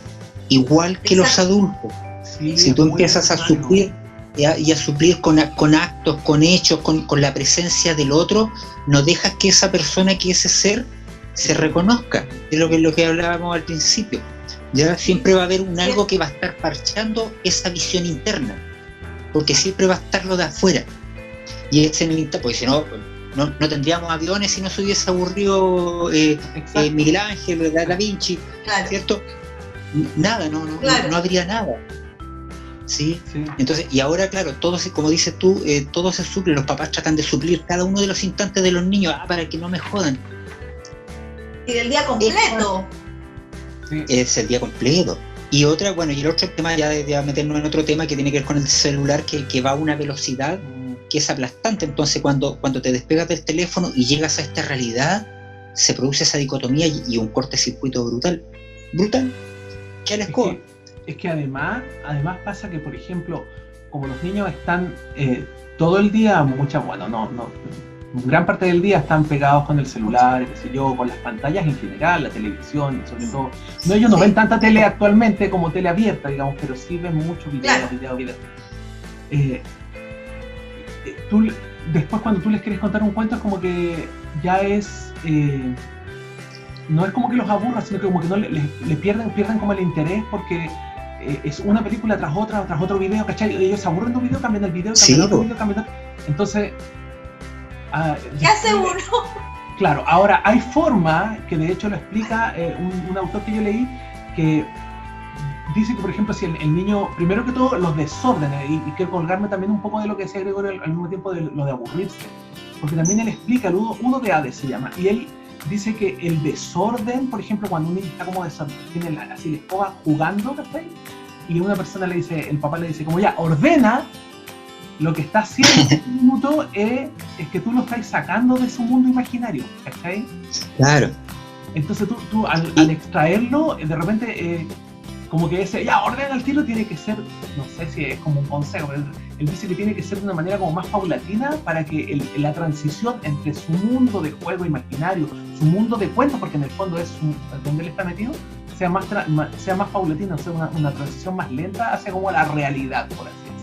Speaker 3: igual que los adultos. Sí, si tú empiezas a sufrir... y a suplir con actos, con hechos, con la presencia del otro, no dejas que esa persona, que ese ser, se reconozca. Es lo que hablábamos al principio. Ya siempre va a haber algo que va a estar parchando esa visión interna, porque siempre va a estar lo de afuera. Y ese porque si no tendríamos aviones si no se hubiese aburrido Miguel Ángel, Da Vinci, claro. ¿Cierto? Nada, no habría nada. ¿Sí? Entonces, y ahora claro, todo como dices tú, todo se suple, los papás tratan de suplir cada uno de los instantes de los niños, para que no me jodan.
Speaker 2: Y el día completo.
Speaker 3: Es el día completo. Y el otro tema, ya de meternos en otro tema que tiene que ver con el celular, que va a una velocidad que es aplastante. Entonces cuando te despegas del teléfono y llegas a esta realidad, se produce esa dicotomía y un cortocircuito brutal. ¿Qué a la escoba?
Speaker 1: Es que además pasa que, por ejemplo, como los niños están todo el día, gran parte del día están pegados con el celular, qué sé yo, con las pantallas en general, la televisión, sobre todo. Ellos no ven tanta tele actualmente como tele abierta, digamos, pero sí ven muchos videos. Después cuando tú les quieres contar un cuento es como que ya es... no es como que los aburra, sino que como que no le pierden como el interés, porque es una película tras otro video, ¿cachai? Ellos se aburren de un video, cambian el video, cambian otro video, cambian otro. Entonces...
Speaker 2: ¿qué hace uno?
Speaker 1: Claro, ahora hay forma, que de hecho lo explica un autor que yo leí, que dice que, por ejemplo, si el niño, primero que todo, los desórdenes, y quiero colgarme también un poco de lo que decía Gregorio al mismo tiempo de lo de aburrirse, porque también él explica, el Udo de Hades se llama, y él dice que el desorden, por ejemplo, cuando un niño está como tiene así la escoba jugando, ¿cachai? Y una persona le dice, el papá le dice, como ya, ordena, lo que está haciendo en un minuto es que tú lo estás sacando de su mundo imaginario, ¿cachai?
Speaker 3: Claro.
Speaker 1: Entonces tú al extraerlo, de repente, como que ese, ya, ordena el tiro, tiene que ser, no sé si es como un consejo, pero él dice que tiene que ser de una manera como más paulatina para que la transición entre su mundo de juego imaginario, su mundo de cuentos, porque en el fondo es donde él está metido, sea más paulatina, o sea, una transición más lenta hacia como la realidad, por así decirlo.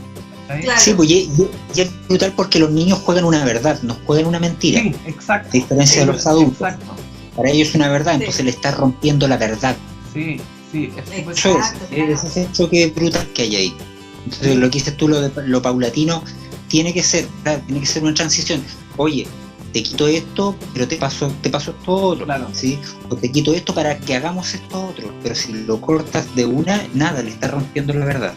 Speaker 3: Claro. Sí, pues y es brutal porque los niños juegan una verdad, no juegan una mentira.
Speaker 1: Sí, exacto.
Speaker 3: A diferencia de los adultos.
Speaker 1: Exacto.
Speaker 3: Para ellos es una verdad, entonces le está rompiendo la verdad.
Speaker 1: Sí,
Speaker 3: es hecho que es brutal que hay ahí. Entonces lo que dices tú, lo paulatino, tiene que ser una transición. Oye, te quito esto, pero te paso esto otro,
Speaker 1: claro.
Speaker 3: ¿sí? O te quito esto para que hagamos esto otro, pero si lo cortas de una, nada, le está rompiendo la verdad.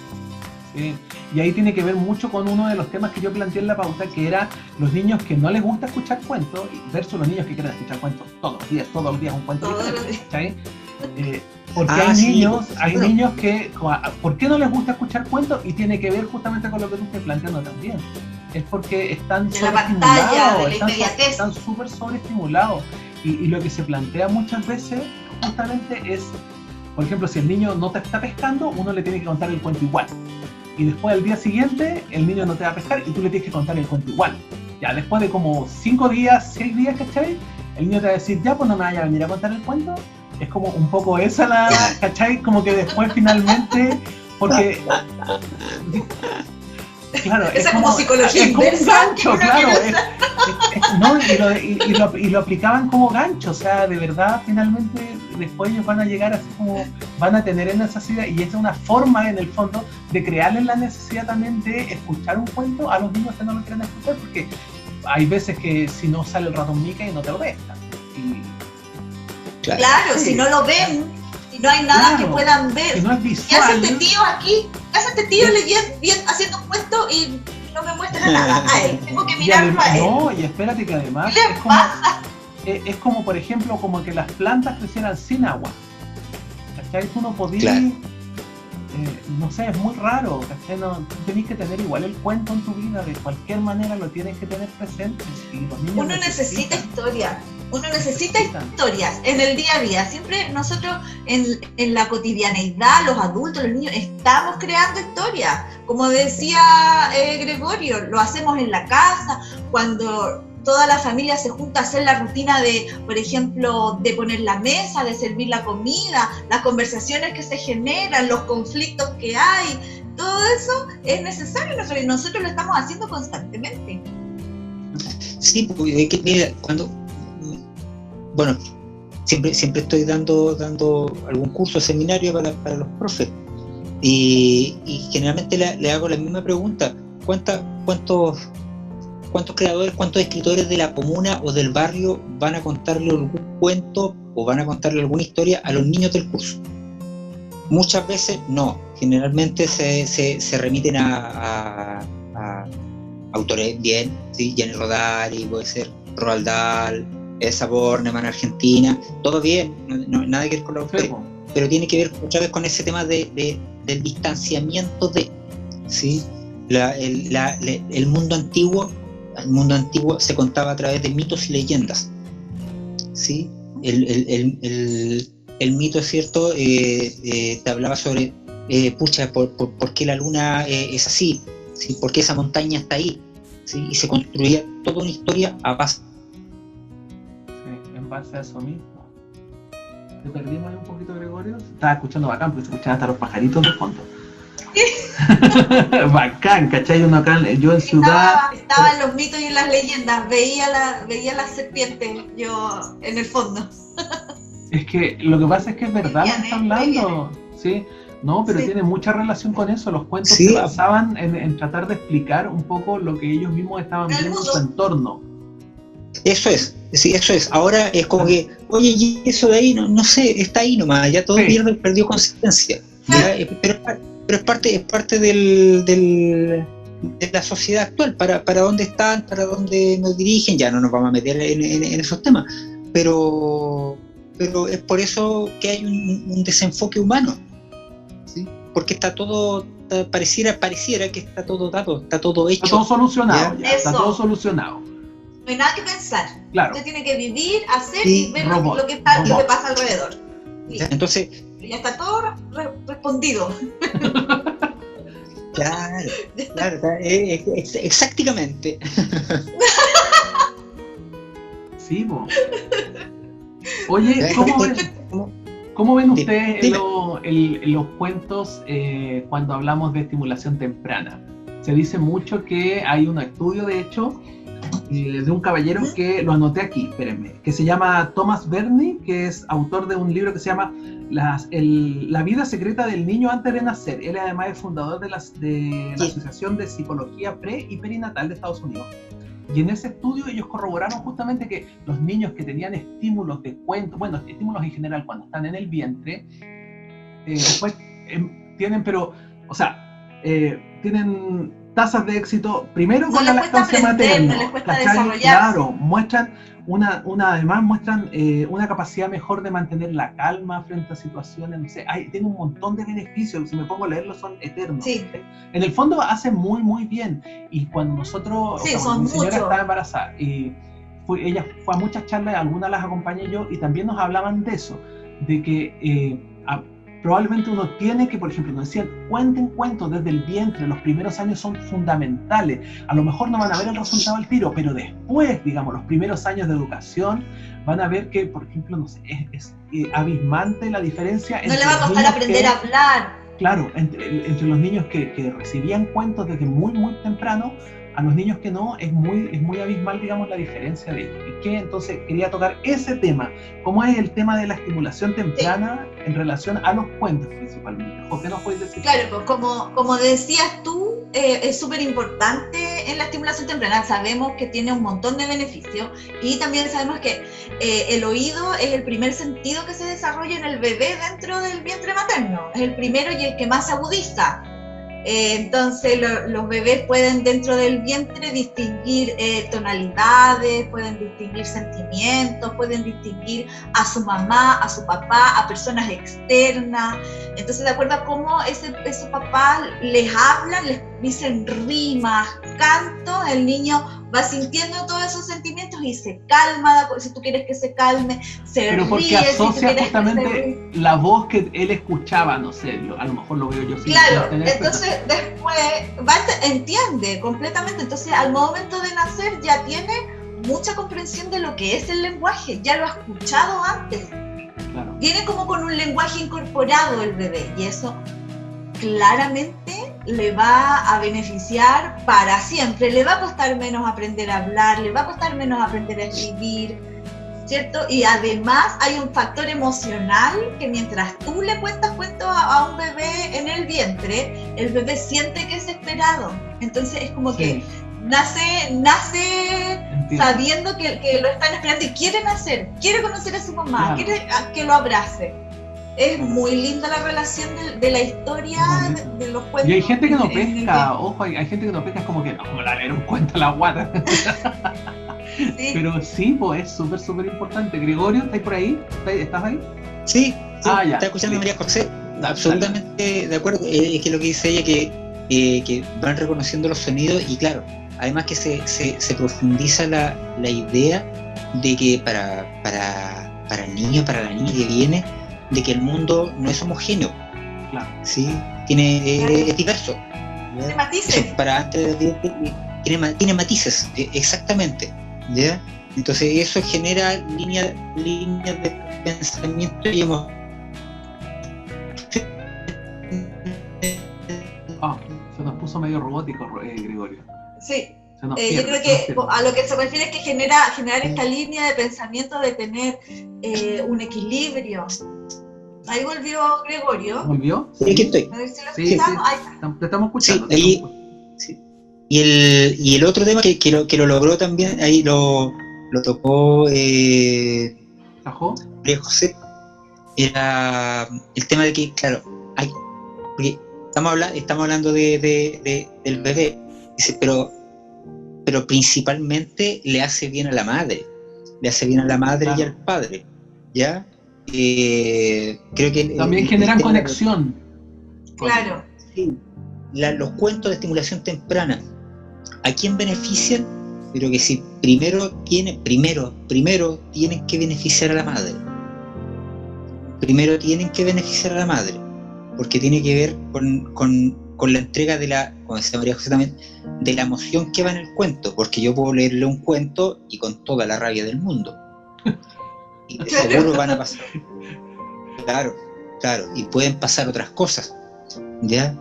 Speaker 1: Sí. Y ahí tiene que ver mucho con uno de los temas que yo planteé en la pauta, que era los niños que no les gusta escuchar cuentos versus los niños que quieren escuchar cuentos todos los días un cuento diferente, ¿sí? Porque hay niños que, ¿por qué no les gusta escuchar cuentos? Y tiene que ver justamente con lo que tú estás planteando también. Es porque están sobreestimulados, están súper sobreestimulados. Y lo que se plantea muchas veces justamente es, por ejemplo, si el niño no te está pescando, uno le tiene que contar el cuento igual. Y después al día siguiente, el niño no te va a pescar y tú le tienes que contar el cuento igual. Ya después de como 5 días, 6 días, ¿cachai? El niño te va a decir, ya, pues no me vaya a venir a contar el cuento. Es como un poco esa la, ¿cachai? Como que después finalmente, porque... Claro,
Speaker 2: esa es como psicología
Speaker 1: inversa. Es como un gancho, claro. Y lo aplicaban como gancho, o sea, de verdad, finalmente, después ellos van a llegar así como, van a tener esa necesidad, y esa es una forma, en el fondo, de crearles la necesidad también de escuchar un cuento a los niños que no lo quieren escuchar, porque hay veces que si no sale el ratón Mickey no te lo ves.
Speaker 2: Claro, si no lo ven, si no hay nada que puedan ver.
Speaker 1: Si no es visual.
Speaker 2: ¿Qué hace este tío aquí? ¿Qué hace este tío haciendo un cuento y no me muestra nada a él? Tengo que mirarlo a él.
Speaker 1: No, y espérate que además es como, por ejemplo, como que las plantas crecieran sin agua. ¿Cachai? Tú no podías, no sé, es muy raro, ¿cachai? No, tú tenés que tener igual el cuento en tu vida, de cualquier manera lo tienes que tener presente. Y los niños
Speaker 2: uno necesita historia. Uno necesita historias en el día a día. Siempre nosotros en la cotidianeidad, los adultos, los niños, estamos creando historias. Como decía Gregorio, lo hacemos en la casa, cuando toda la familia se junta a hacer la rutina de, por ejemplo, de poner la mesa, de servir la comida, las conversaciones que se generan, los conflictos que hay. Todo eso es necesario y nosotros lo estamos haciendo constantemente.
Speaker 3: Sí, porque mira, bueno, siempre estoy dando algún curso, seminario para los profes, y generalmente le hago la misma pregunta: ¿cuántos creadores, cuántos escritores de la comuna o del barrio van a contarle algún cuento o van a contarle alguna historia a los niños del curso? Muchas veces no, generalmente se remiten a autores bien, ¿sí? Gianni Rodari, puede ser Roald Dahl, Elsa Bornemann, Argentina, todo bien, no, nada que ver con los autores, pero tiene que ver muchas veces con ese tema del distanciamiento de, ¿sí? El mundo antiguo se contaba a través de mitos y leyendas, ¿sí? El mito, es cierto, te hablaba sobre, ¿por qué la luna es así? ¿Sí? ¿Por qué esa montaña está ahí? ¿Sí? Y se construía toda una historia a base
Speaker 1: a eso mismo. ¿Te perdimos ahí un poquito, Gregorio? Estaba escuchando bacán, porque se escuchaban hasta los pajaritos de fondo. Bacán, ¿cachai? Uno acá, yo en ciudad...
Speaker 2: Estaba en los mitos y en las leyendas, veía las serpientes yo en el fondo.
Speaker 1: Es que lo que pasa es que es verdad lo que está hablando, ¿sí? No, pero tiene mucha relación con eso. Los cuentos se basaban en tratar de explicar un poco lo que ellos mismos estaban viendo en su entorno.
Speaker 3: Eso es, sí, eso es. Ahora es como que, oye, y eso de ahí, no sé, está ahí nomás, ya todo perdió consistencia. Pero es parte de la sociedad actual, para dónde están, para dónde nos dirigen. Ya no nos vamos a meter en esos temas, pero es por eso que hay un desenfoque humano, ¿sí? Porque está todo, pareciera que está todo dado, está todo hecho.
Speaker 1: Está todo solucionado, está todo solucionado.
Speaker 2: No hay nada que pensar.
Speaker 1: Claro.
Speaker 2: Usted tiene que vivir, hacer y ver lo que pasa alrededor. Sí.
Speaker 3: Entonces,
Speaker 2: ya está todo respondido.
Speaker 3: Claro, exactamente.
Speaker 1: Sí, po. Oye, ¿cómo ven ustedes en los cuentos cuando hablamos de estimulación temprana? Se dice mucho que hay un estudio, de hecho, de un caballero que lo anoté aquí, espérenme, que se llama Thomas Berney, que es autor de un libro que se llama La vida secreta del niño antes de nacer. Él además es fundador de la Asociación de Psicología Pre y Perinatal de Estados Unidos. Y en ese estudio ellos corroboraron justamente que los niños que tenían estímulos de cuentos, bueno, estímulos en general cuando están en el vientre, después tienen, tienen tasas de éxito, primero con la lactancia materna, claro, muestran además muestran una capacidad mejor de mantener la calma frente a situaciones, no sé, tiene un montón de beneficios, si me pongo a leerlo son eternos. Sí. En el fondo hace muy muy bien, y cuando nosotros, cuando mi señora estaba embarazada, ella fue a muchas charlas, algunas las acompañé yo, y también nos hablaban de eso, de que probablemente uno tiene que, por ejemplo, nos decían, cuenten cuentos desde el vientre, los primeros años son fundamentales, a lo mejor no van a ver el resultado al tiro, pero después, digamos, los primeros años de educación, van a ver que, por ejemplo, no sé, es abismante la diferencia entre
Speaker 2: no le va a costar aprender a hablar.
Speaker 1: Claro, entre los niños que recibían cuentos desde muy, muy temprano, a los niños que no, es muy abismal, digamos, la diferencia de ellos. Y que entonces quería tocar ese tema, cómo es el tema de la estimulación temprana en relación a los cuentos principalmente. ¿O qué nos puedes decir?
Speaker 2: Claro, pues como decías tú, es súper importante en la estimulación temprana. Sabemos que tiene un montón de beneficios y también sabemos que el oído es el primer sentido que se desarrolla en el bebé dentro del vientre materno. Es el primero y el que más se agudiza. Entonces los bebés pueden dentro del vientre distinguir tonalidades, pueden distinguir sentimientos, pueden distinguir a su mamá, a su papá, a personas externas. Entonces, de acuerdo a cómo esos papás les hablan, les dicen rimas, cantos, el niño va sintiendo todos esos sentimientos y se calma, si tú quieres que se calme, se
Speaker 1: pero porque
Speaker 2: ríe,
Speaker 1: asocia justamente la voz que él escuchaba, no sé, a lo mejor lo veo yo sin
Speaker 2: claro, entonces después entiende completamente, entonces al momento de nacer ya tiene mucha comprensión de lo que es el lenguaje, ya lo ha escuchado antes, claro. Viene como con un lenguaje incorporado el bebé y eso claramente le va a beneficiar para siempre, le va a costar menos aprender a hablar, le va a costar menos aprender a escribir, ¿cierto? Y además hay un factor emocional que mientras tú le cuentas cuentos a un bebé en el vientre, el bebé siente que es esperado, entonces es como que nace sabiendo que lo están esperando y quiere nacer, quiere conocer a su mamá, quiere que lo abrace. Es muy linda la relación de la historia de los cuentos.
Speaker 1: Y hay gente que no pesca, ojo, hay gente que no pesca, es como que, no, como la leer un cuento a la guata. Sí. Pero sí, pues es súper, súper importante. Gregorio, ¿estás por ahí? ¿Estás ahí?
Speaker 3: Sí, ya. Está escuchando María José, absolutamente de acuerdo. Es que lo que dice ella, que van reconociendo los sonidos y claro, además que se profundiza la idea de que para el niño, para la niña que viene, de que el mundo no es homogéneo, claro. ¿Sí? Es diverso.
Speaker 2: Tiene matices.
Speaker 3: Eso, para antes tiene matices, exactamente. ¿Ya? Entonces eso genera líneas de pensamiento y emoción.
Speaker 1: Se nos puso medio robótico, Gregorio.
Speaker 2: Sí. Yo creo que a lo que se refiere es que generar esta línea de pensamiento de tener un equilibrio. Ahí volvió Gregorio.
Speaker 1: ¿Volvió?
Speaker 3: Sí, aquí estoy.
Speaker 2: A ver si lo
Speaker 1: Sí,
Speaker 2: escuchamos. Ahí está.
Speaker 1: Te estamos escuchando.
Speaker 3: Sí, sí. Y el otro tema que lo logró también, ahí lo tocó
Speaker 1: ¿Sajó?
Speaker 3: María José, era el tema de que, claro, porque estamos hablando del bebé, dice, pero principalmente le hace bien a la madre,
Speaker 1: Claro.
Speaker 3: y al padre, ¿ya? Creo que
Speaker 1: También generan conexión.
Speaker 2: Claro.
Speaker 3: Sí, los cuentos de estimulación temprana, ¿a quién benefician? Pero que si primero tienen que beneficiar a la madre. Primero tienen que beneficiar a la madre, porque tiene que ver con la entrega de la, como decía María José también, de la emoción que va en el cuento, porque yo puedo leerle un cuento y con toda la rabia del mundo. Y de seguro van a pasar. Claro, y pueden pasar otras cosas, ¿ya?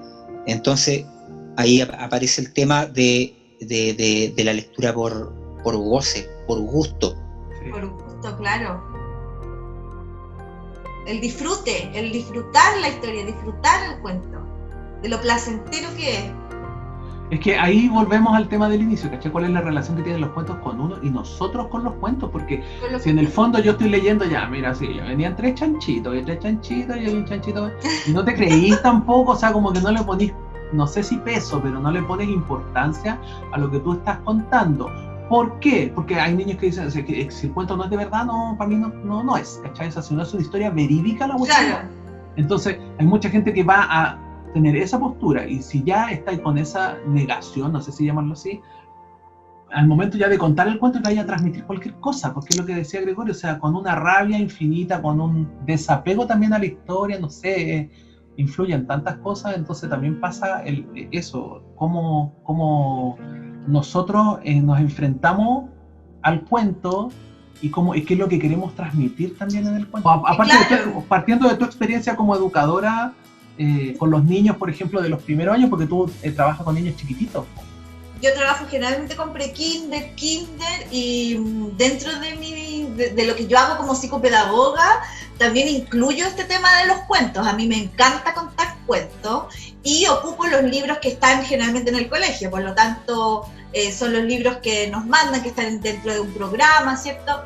Speaker 3: Entonces, ahí aparece el tema de la lectura por goce, por gusto.
Speaker 2: Sí. Por gusto, claro. El disfrutar la historia, disfrutar el cuento, de lo placentero que es.
Speaker 1: Es que ahí volvemos al tema del inicio, ¿cachai? ¿Cuál es la relación que tienen los cuentos con uno y nosotros con los cuentos? Porque si en el fondo yo estoy leyendo ya, mira, sí, venían 3 chanchitos, y hay un chanchito, y no te creís tampoco, o sea, como que no le ponís, no sé si peso, pero no le pones importancia a lo que tú estás contando. ¿Por qué? Porque hay niños que dicen que si el cuento no es de verdad, no, para mí no es, ¿cachai? O sea, si no es una historia verídica, la cuestión.
Speaker 2: Claro.
Speaker 1: Entonces, hay mucha gente que va a tener esa postura, y si ya estáis con esa negación, no sé si llamarlo así, al momento ya de contar el cuento te vaya a transmitir cualquier cosa, porque es lo que decía Gregorio, o sea, con una rabia infinita, con un desapego también a la historia, no sé, influyen tantas cosas, entonces también pasa eso, cómo nosotros nos enfrentamos al cuento y qué es lo que queremos transmitir también en el cuento. Aparte, claro, partiendo de tu experiencia como educadora, con los niños, por ejemplo, de los primeros años, porque tú trabajas con niños chiquititos.
Speaker 2: Yo trabajo generalmente con pre-kinder, kinder, y dentro de lo que yo hago como psicopedagoga, también incluyo este tema de los cuentos. A mí me encanta contar cuentos y ocupo los libros que están generalmente en el colegio, por lo tanto son los libros que nos mandan, que están dentro de un programa, ¿cierto?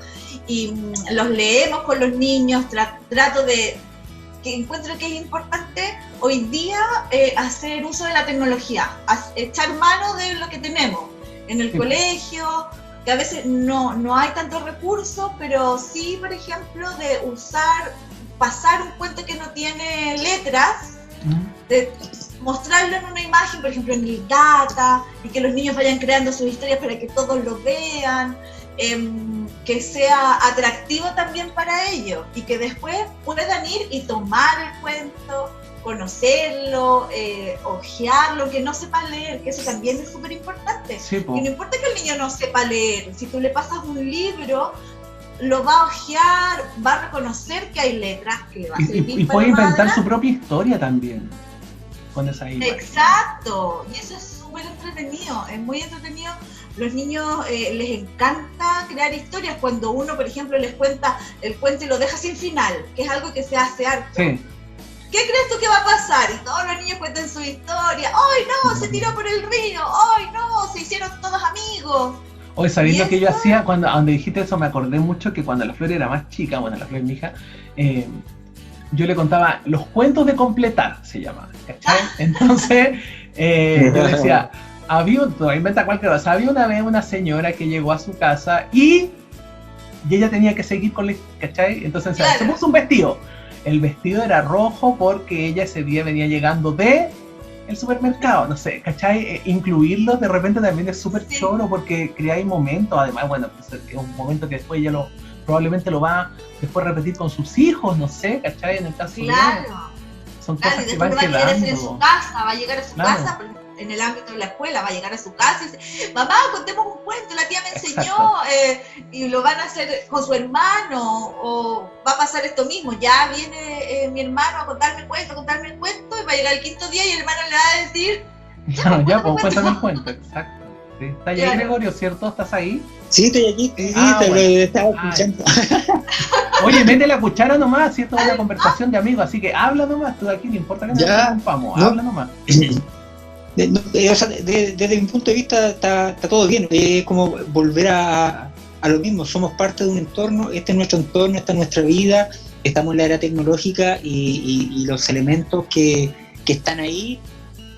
Speaker 2: Y los leemos con los niños, trato de... que encuentro que es importante hoy día hacer uso de la tecnología, echar mano de lo que tenemos en el colegio, que a veces no hay tantos recursos, pero sí, por ejemplo, de pasar un cuento que no tiene letras, de mostrarlo en una imagen, por ejemplo en el data, y que los niños vayan creando sus historias para que todos lo vean, que sea atractivo también para ellos y que después puedan ir y tomar el cuento, conocerlo, hojearlo, que no sepan leer, que eso también es súper importante. Sí, y no importa que el niño no sepa leer, si tú le pasas un libro, lo va a hojear, va a reconocer que hay letras, que le va a servir
Speaker 1: y puede inventar su propia historia también con esa imagen.
Speaker 2: Exacto, y eso es súper entretenido, es muy entretenido. Los niños les encanta crear historias cuando uno, por ejemplo, les cuenta el cuento y lo deja sin final, que es algo que se hace harto. Sí. ¿Qué crees tú que va a pasar? Y todos los niños cuentan su historia. ¡Ay, no! Se tiró por el río. ¡Ay, no! Se hicieron todos amigos.
Speaker 1: Hoy, ¿sabéis lo que yo hacía? Cuando dijiste eso, me acordé mucho que cuando la Flor era más chica, bueno, la Flor es mi hija, yo le contaba los cuentos de completar, se llama, ¿cachai? Entonces, yo decía... había una vez una señora que llegó a su casa y ella tenía que seguir con la, ¿cachai? Entonces claro, se puso un vestido. El vestido era rojo porque ella ese día venía llegando de el supermercado, no sé, ¿cachai? Incluirlos de repente también es súper choro porque creáis momentos, además, bueno, pues es un momento que después ella probablemente lo va después a repetir con sus hijos, no sé, ¿cachai? En el caso de son cosas que van quedando.
Speaker 2: Va a llegar a su casa, en el ámbito de la escuela, va a llegar a su casa y dice, mamá, contemos un cuento, la tía me enseñó, y lo van a hacer con su hermano, o va a pasar esto mismo, ya viene mi hermano a contarme el cuento, y va a llegar el quinto día y el hermano le va a decir,
Speaker 1: pues cuéntame el cuento, exacto. ¿Está ahí, Gregorio, cierto? ¿Estás ahí?
Speaker 3: Sí, estoy aquí,
Speaker 1: bueno.
Speaker 3: estaba escuchando.
Speaker 1: Oye, mete la cuchara nomás, si esto es una conversación de amigos, así que habla nomás, tú de aquí, no importa que nos interrumpamos, habla nomás.
Speaker 3: Desde mi punto de vista está todo bien, es como volver a lo mismo, somos parte de un entorno, este es nuestro entorno, esta es nuestra vida, estamos en la era tecnológica y los elementos que están ahí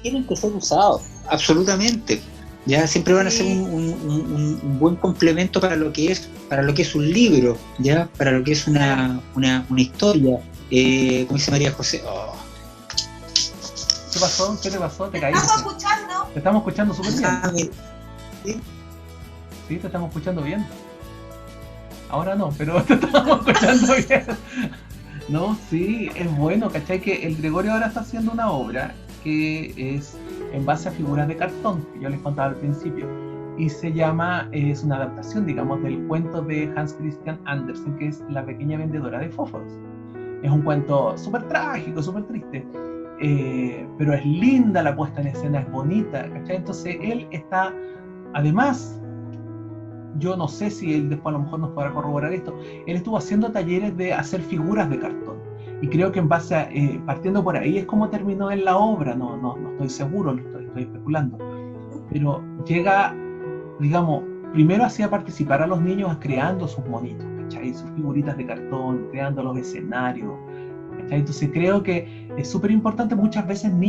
Speaker 3: tienen que ser usados, absolutamente. Ya siempre van a ser un buen complemento para lo que es un libro, ya para lo que es una historia. Como dice María José. Oh.
Speaker 1: ¿Qué pasó? ¿Qué te pasó? ¿Te caíste?
Speaker 2: ¿Estamos escuchando?
Speaker 1: Te estamos escuchando súper bien.
Speaker 3: ¿Sí?
Speaker 1: Sí, te estamos escuchando bien. Ahora no, pero te estamos escuchando bien. No, sí, es bueno, ¿cachai? Que el Gregorio ahora está haciendo una obra que es en base a figuras de cartón, que yo les contaba al principio, y se llama, es una adaptación, digamos, del cuento de Hans Christian Andersen, que es La pequeña vendedora de fósforos. Es un cuento súper trágico, súper triste, pero es linda la puesta en escena, es bonita, ¿cachai? Entonces él está, además, yo no sé si él después a lo mejor nos podrá corroborar esto, él estuvo haciendo talleres de hacer figuras de cartón. Y creo que en base a, partiendo por ahí es como terminó en la obra, no estoy seguro, estoy especulando. Pero llega, digamos, primero hacía participar a los niños creando sus monitos, ¿cachai? Sus figuritas de cartón, creando los escenarios, ¿cachai? Entonces creo que es súper importante, muchas veces los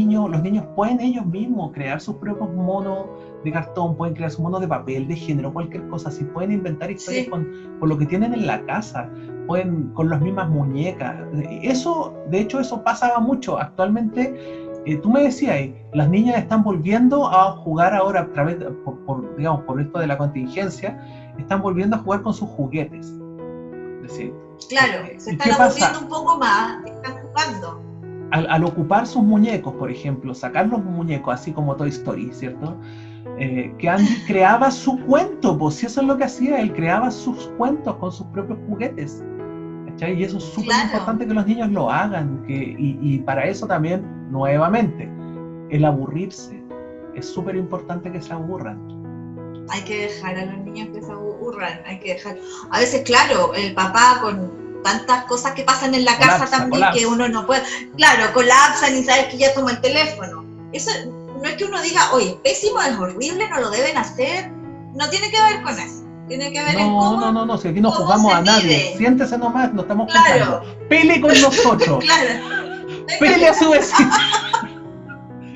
Speaker 1: niños pueden ellos mismos crear sus propios monos de cartón, pueden crear sus monos de papel, de género, cualquier cosa, si pueden inventar historias con lo que tienen en la casa, pueden con las mismas muñecas. Eso, de hecho, eso pasaba mucho. Actualmente, tú me decías, las niñas están volviendo a jugar ahora a través, por esto de la contingencia, están volviendo a jugar con sus juguetes. Es decir,
Speaker 2: claro, se están aburriendo un poco más, están jugando.
Speaker 1: Al ocupar sus muñecos, por ejemplo, sacar los muñecos, así como Toy Story, ¿cierto? Que Andy creaba su cuento, pues si eso es lo que hacía, él creaba sus cuentos con sus propios juguetes, ¿cachai? Y eso es súper importante que los niños lo hagan, y para eso también, nuevamente, el aburrirse, es súper importante que se aburran.
Speaker 2: Hay que dejar a los niños que se aburran, hay que dejar, a veces claro, el papá con tantas cosas que pasan en la casa también que uno no puede, claro, colapsan y sabes que ya toma el teléfono, eso no es que uno diga, oye, es pésimo, es horrible, no lo deben hacer, no tiene que ver con eso, tiene que ver en cómo...
Speaker 1: No, si aquí no jugamos a nadie, siéntese nomás, no estamos jugando, pele con nosotros, pele a su vecino.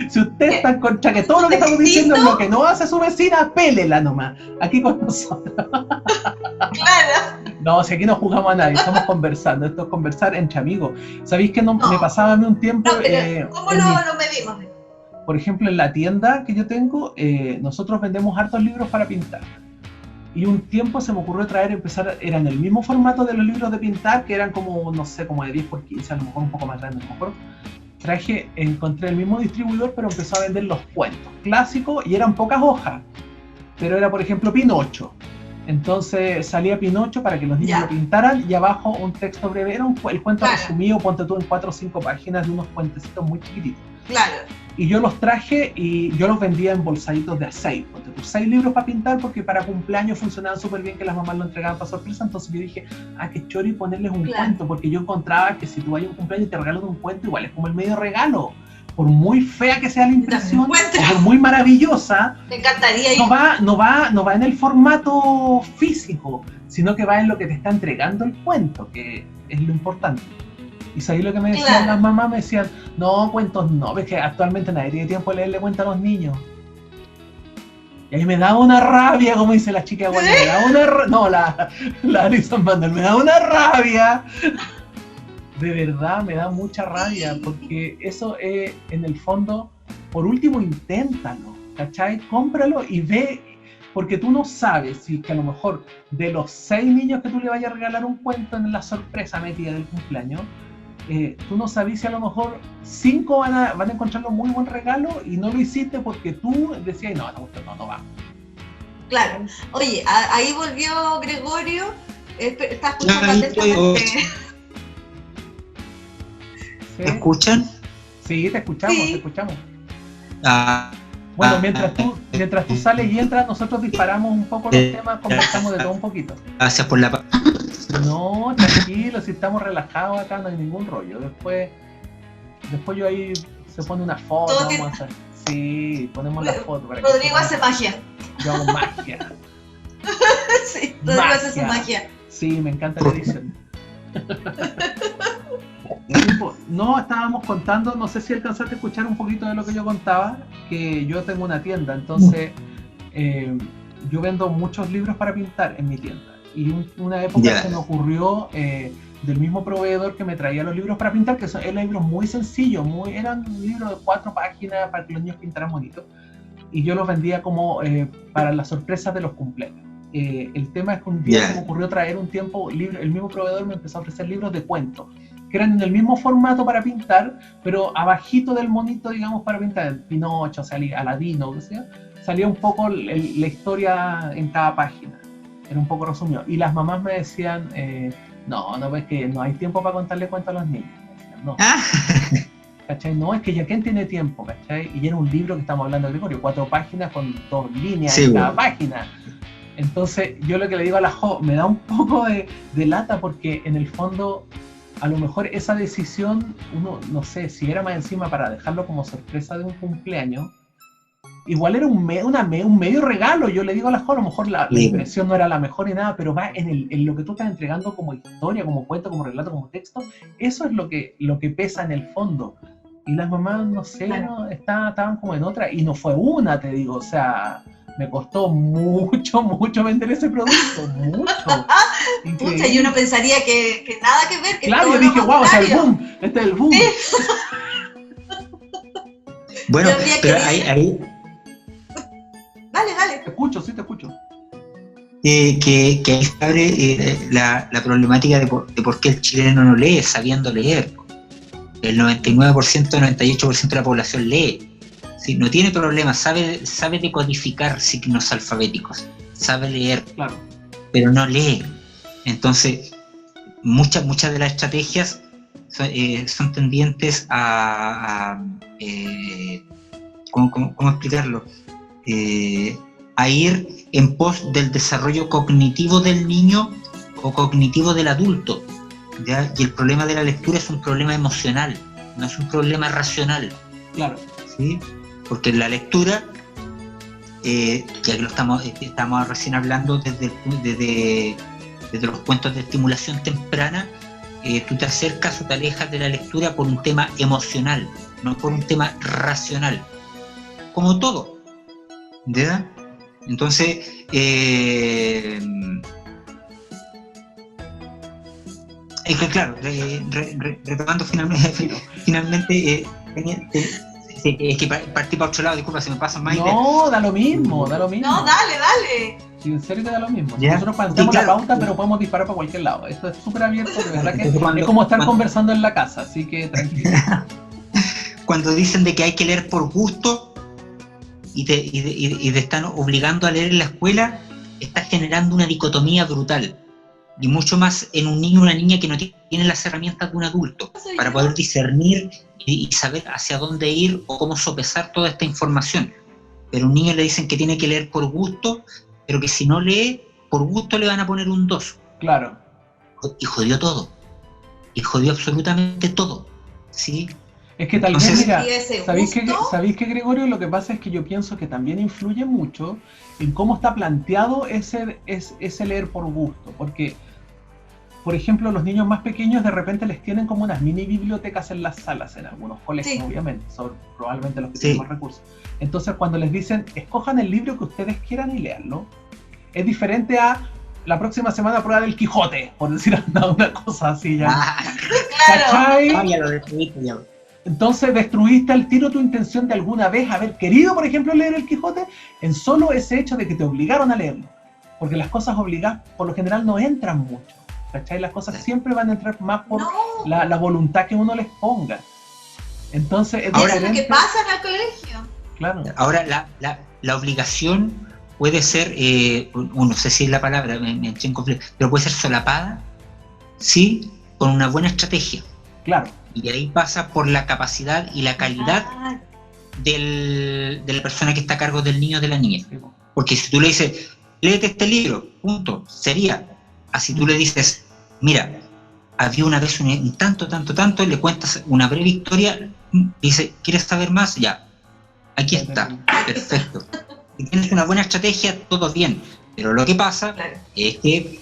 Speaker 1: Si usted está en contra que todo lo que estamos diciendo es lo que no hace su vecina, pélela nomás, aquí con nosotros.
Speaker 2: Claro.
Speaker 1: No, si aquí no jugamos a nadie, estamos conversando, esto es conversar entre amigos. ¿Sabéis que me pasaba a mí un tiempo?
Speaker 2: No, pero ¿cómo lo medimos?
Speaker 1: Por ejemplo, en la tienda que yo tengo, nosotros vendemos hartos libros para pintar. Y un tiempo se me ocurrió eran el mismo formato de los libros de pintar, que eran como, no sé, como de 10x15, a lo mejor un poco más grande, a lo mejor. Encontré el mismo distribuidor, pero empezó a vender los cuentos clásicos y eran pocas hojas. Pero era, por ejemplo, Pinocho. Entonces salía Pinocho para que los niños lo pintaran y abajo un texto breve. Era el cuento resumido, ponte tú en 4 o 5 páginas de unos cuentecitos muy chiquititos.
Speaker 2: Claro.
Speaker 1: Y yo los traje y yo los vendía en bolsaditos de a 6. Ponte tú 6 libros para pintar porque para cumpleaños funcionaban súper bien que las mamás lo entregaban para sorpresa. Entonces yo dije, qué chori ponerles un cuento, porque yo encontraba que si tú vas a un cumpleaños y te regalan un cuento, igual es como el medio regalo. Por muy fea que sea la impresión, o por muy maravillosa,
Speaker 2: me encantaría ir.
Speaker 1: No va en el formato físico, sino que va en lo que te está entregando el cuento, que es lo importante. Y sabí lo que me decían las mamás, me decían, no, cuentos no, ves que actualmente nadie tiene tiempo de leerle cuentos a los niños. Y ahí me da una rabia, como dice la chica, bueno, me da una la Alison Mandel, me da una rabia. De verdad me da mucha rabia, porque eso es, en el fondo, por último inténtalo, ¿cachai? Cómpralo y ve, porque tú no sabes si que a lo mejor de los 6 niños que tú le vayas a regalar un cuento en la sorpresa metida del cumpleaños, tú no sabes si a lo mejor 5 van a encontrarlo muy buen regalo y no lo hiciste porque tú decías, no va.
Speaker 2: Claro. Oye, ahí volvió Gregorio, está escuchando atentamente.
Speaker 3: ¿Me escuchan?
Speaker 1: Sí, te escuchamos,
Speaker 2: sí.
Speaker 1: te escuchamos. Bueno, mientras tú sales y entras, nosotros disparamos un poco los temas, conversamos de todo un poquito.
Speaker 3: Gracias por la...
Speaker 1: No, tranquilo, si estamos relajados acá no hay ningún rollo. Después yo ahí se pone una foto, vamos a hacer. Sí, ponemos la foto. Para
Speaker 2: Rodrigo hace magia.
Speaker 1: Yo hago magia.
Speaker 2: Sí, Rodrigo hace su magia.
Speaker 1: Sí, me encanta la edición. No, estábamos contando, no sé si alcanzaste a escuchar un poquito de lo que yo contaba, que yo tengo una tienda, entonces yo vendo muchos libros para pintar en mi tienda. Y una época se me ocurrió del mismo proveedor que me traía los libros para pintar, que eran libros muy sencillos, eran libros de 4 páginas para que los niños pintaran bonito. Y yo los vendía como para las sorpresas de los cumpleaños. El tema es que un día se me ocurrió traer un tiempo, el mismo proveedor me empezó a ofrecer libros de cuentos, que eran en el mismo formato para pintar, pero abajito del monito, digamos, para pintar. Pinocho, Aladino, o sea, salía un poco la historia en cada página. Era un poco resumido. Y las mamás me decían, no, ves que no hay tiempo para contarle cuentos a los niños. Decían, no. ¿Cachai? No, es que ya quién tiene tiempo, ¿cachai? Y era un libro que estamos hablando de Gregorio, 4 páginas con 2 líneas en cada página. Entonces, yo lo que le digo a la Jo, me da un poco de lata porque en el fondo, a lo mejor esa decisión, uno, no sé, si era más encima para dejarlo como sorpresa de un cumpleaños, igual era un medio regalo. Yo le digo a la Jo, a lo mejor la impresión no era la mejor y nada, pero va en lo que tú estás entregando como historia, como cuento, como relato, como texto. Eso es lo que pesa en el fondo. Y las mamás, no sé, ¿no? Estaban como en otra, y no fue una, te digo, o sea, me costó mucho vender ese producto, mucho.
Speaker 2: Pucha, y uno pensaría que nada que ver. Que
Speaker 1: claro, yo dije, wow, o sea, el boom, este es el boom.
Speaker 2: Sí.
Speaker 3: Bueno, pero ahí...
Speaker 2: Dale.
Speaker 1: Te escucho.
Speaker 3: Que ahí se abre la problemática de por qué el chileno no lee, sabiendo leer. El 99%, 98% de la población lee. ¿Sí? No tiene problema, sabe decodificar signos alfabéticos, sabe leer, claro, pero no lee. Entonces, muchas de las estrategias son tendientes a ¿cómo explicarlo? A ir en pos del desarrollo cognitivo del niño o cognitivo del adulto, ¿ya? Y el problema de la lectura es un problema emocional, no es un problema racional.
Speaker 1: Claro.
Speaker 3: ¿Sí? Porque en la lectura, ya que estamos recién hablando desde los cuentos de estimulación temprana, tú te acercas o te alejas de la lectura por un tema emocional, no por un tema racional, como todo, ¿verdad? Entonces, es que claro, retomando finalmente es que partí para otro lado, disculpa, si me pasan más ideas.
Speaker 1: No, da lo mismo. No,
Speaker 2: dale.
Speaker 1: Sí, en serio que da lo mismo.
Speaker 3: ¿Ya?
Speaker 1: Nosotros planteamos la pauta, pero podemos disparar para cualquier lado. Esto es súper abierto, de verdad que es como estar conversando en la casa, así que tranquilo.
Speaker 3: Cuando dicen de que hay que leer por gusto y te están obligando a leer en la escuela, estás generando una dicotomía brutal. Y mucho más en un niño o una niña que no tiene las herramientas de un adulto para poder discernir y saber hacia dónde ir o cómo sopesar toda esta información. Pero a un niño le dicen que tiene que leer por gusto, pero que si no lee por gusto le van a poner un 2.
Speaker 1: Claro.
Speaker 3: Y jodió todo. Y jodió absolutamente todo. ¿Sí?
Speaker 1: Es que tal vez, mira, ¿sabéis que Gregorio? Lo que pasa es que yo pienso que también influye mucho en cómo está planteado ese leer por gusto. Porque, por ejemplo, los niños más pequeños de repente les tienen como unas mini bibliotecas en las salas, en algunos colegios, obviamente, son probablemente los que tienen más recursos. Entonces, cuando les dicen, escojan el libro que ustedes quieran y leanlo, es diferente a la próxima semana prueba del Quijote, por decir una cosa así ya.
Speaker 2: Claro.
Speaker 3: Ya lo destruiste ya.
Speaker 1: Entonces destruiste al tiro tu intención de alguna vez haber querido, por ejemplo, leer el Quijote, en solo ese hecho de que te obligaron a leerlo. Porque las cosas obligadas, por lo general, no entran mucho. ¿Cachai? Las cosas siempre van a entrar más por la voluntad que uno les ponga. Entonces, es
Speaker 2: ahora, diferente. Eso es lo que pasa en el colegio.
Speaker 1: Claro.
Speaker 3: Ahora, la obligación puede ser, no sé si es la palabra, me eché en conflicto, pero puede ser solapada, sí, con una buena estrategia.
Speaker 1: Claro.
Speaker 3: Y ahí pasa por la capacidad y la calidad de la persona que está a cargo del niño o de la niña. Porque si tú le dices, léete este libro, punto, sería. Así tú le dices, mira, había una vez un tanto, y le cuentas una breve historia, dice, ¿quieres saber más? Ya, aquí está, perfecto. Si tienes una buena estrategia, todo bien. Pero lo que pasa es que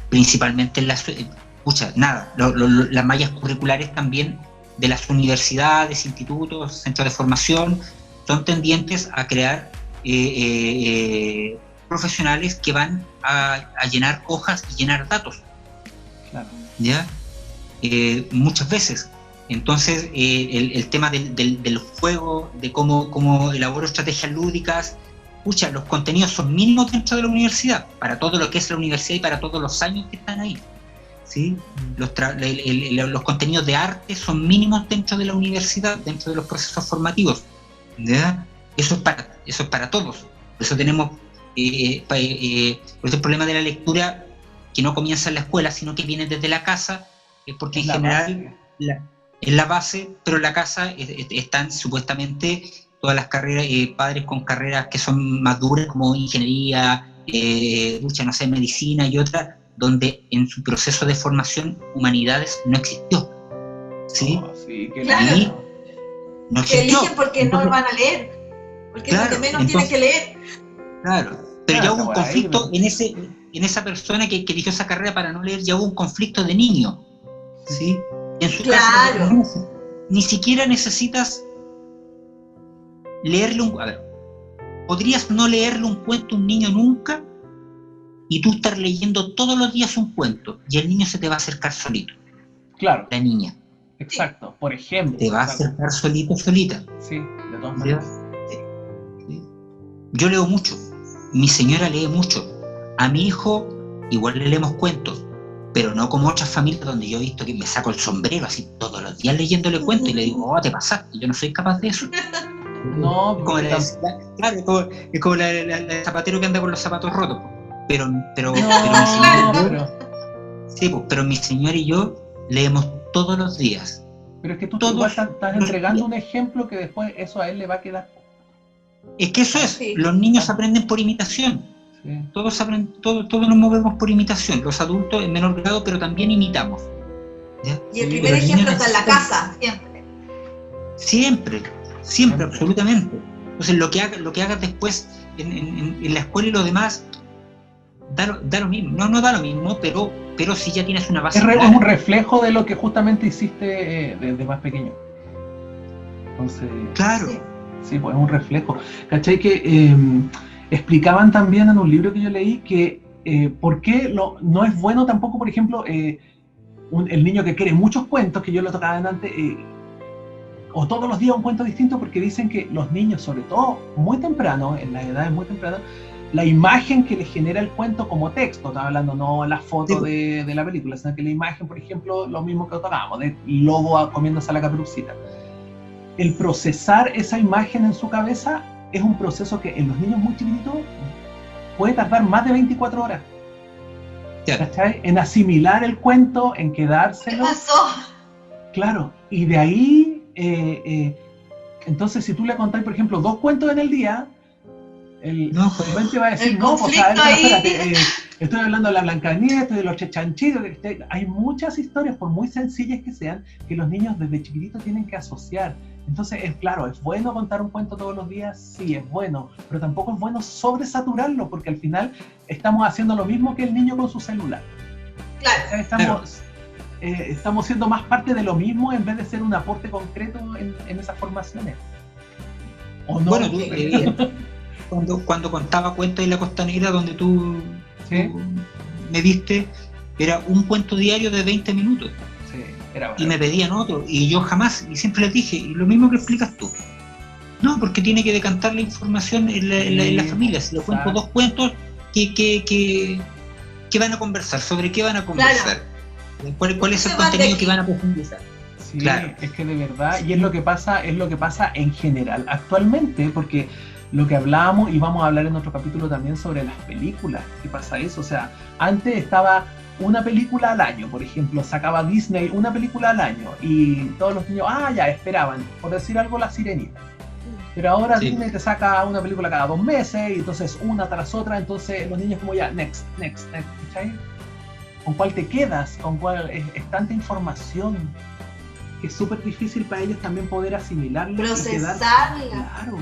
Speaker 3: principalmente en las mallas curriculares también de las universidades, institutos, centros de formación, son tendientes a crear profesionales que van a llenar hojas y llenar datos. Claro. ¿Ya? Muchas veces. Entonces, el tema del juego, de cómo elaboro estrategias lúdicas, los contenidos son mínimos dentro de la universidad, para todo lo que es la universidad y para todos los años que están ahí. ¿Sí? Los contenidos de arte son mínimos dentro de la universidad, dentro de los procesos formativos. ¿Ya? Eso es para todos. Por eso tenemos por eso el problema de la lectura, que no comienza en la escuela, sino que viene desde la casa, porque en general es la base, pero en la casa están supuestamente todas las carreras, padres con carreras que son más duras, como ingeniería, medicina y otras, donde en su proceso de formación humanidades no existió. ¿Sí?
Speaker 1: Sí,
Speaker 2: claro.
Speaker 3: No
Speaker 2: existió. Que eligen porque entonces, no van a leer, porque es lo que menos tienen que leer.
Speaker 3: Claro, pero ya hubo un conflicto en esa persona que eligió esa carrera para no leer, ya hubo un conflicto de niño. ¿Sí? En su caso, ni siquiera necesitas leerle podrías no leerle un cuento a un niño nunca y tú estar leyendo todos los días un cuento y el niño se te va a acercar solito.
Speaker 1: Claro.
Speaker 3: La niña.
Speaker 1: Exacto, por ejemplo.
Speaker 3: Te va a acercar solito, solita.
Speaker 1: Sí, de todas maneras.
Speaker 3: Sí. Yo leo mucho, mi señora lee mucho, a mi hijo igual le leemos cuentos, pero no como otras familias donde yo he visto que me saco el sombrero así todos los días leyéndole cuentos y le digo, te pasaste, yo no soy capaz de eso.
Speaker 1: No,
Speaker 3: es como el zapatero que anda con los zapatos rotos. Pero mi señora y yo leemos todos los días.
Speaker 1: Pero es que tú igual estás entregando un ejemplo que después eso a él le va a quedar.
Speaker 3: Es que eso es, los niños aprenden por imitación. Sí. Todos nos movemos por imitación, los adultos en menor grado, pero también imitamos.
Speaker 2: ¿Ya? Y el primer ejemplo está en la casa, siempre. Siempre, absolutamente. Entonces lo que hagas después en la escuela y lo demás da lo mismo. No da lo mismo, pero sí ya tienes una base.
Speaker 1: Es un reflejo de lo que justamente hiciste desde más pequeño. Entonces,
Speaker 3: claro.
Speaker 1: Sí, pues es un reflejo. ¿Cachai? Que explicaban también en un libro que yo leí que por qué no es bueno tampoco, por ejemplo, el niño que quiere muchos cuentos, que yo lo tocaba antes, o todos los días un cuento distinto, porque dicen que los niños, sobre todo muy temprano, en las edades muy tempranas, la imagen que les genera el cuento como texto, estaba hablando no la foto de la película, sino que la imagen, por ejemplo, lo mismo que tocábamos, del lobo comiéndose a la caperucita. El procesar esa imagen en su cabeza es un proceso que en los niños muy chiquititos puede tardar más de 24 horas. ¿Cachai? En asimilar el cuento, en quedárselo.
Speaker 2: ¿Qué pasó?
Speaker 1: Claro, y de ahí entonces si tú le contás, por ejemplo, 2 cuentos en el día, el joven va a decir, espérate, estoy hablando de la Blancanieves, de los Chechanchitos, hay muchas historias, por muy sencillas que sean, que los niños desde chiquititos tienen que asociar. Entonces, es bueno contar un cuento todos los días, sí, es bueno, pero tampoco es bueno sobresaturarlo, porque al final estamos haciendo lo mismo que el niño con su celular.
Speaker 2: Claro.
Speaker 1: Estamos siendo más parte de lo mismo en vez de ser un aporte concreto en esas formaciones. ¿O no?
Speaker 3: Bueno, cuando contaba cuentos en La Costanera, donde tú me viste, era un cuento diario de 20 minutos.
Speaker 1: Sí, era
Speaker 3: y me pedían otro, y yo jamás, y siempre les dije, y lo mismo que explicas tú. No, porque tiene que decantar la información en la familia. Si le cuento 2 cuentos, ¿qué van a conversar? ¿Sobre qué van a conversar?
Speaker 2: Claro.
Speaker 3: ¿Cuál es el contenido que van a profundizar?
Speaker 1: Sí, claro. Es que de verdad, y es lo que pasa en general actualmente, porque lo que hablábamos, y vamos a hablar en otro capítulo también sobre las películas, ¿qué pasa eso? O sea, antes estaba una película al año, por ejemplo, sacaba Disney una película al año y todos los niños, ya esperaban, por decir algo, La Sirenita. Pero ahora Disney te saca una película cada 2 meses y entonces una tras otra, entonces los niños como ya, next, ¿cachai? ¿Con cuál te quedas? ¿Con cuál? Es tanta información que es súper difícil para ellos también poder asimilarla.
Speaker 2: Procesarla.
Speaker 1: Claro.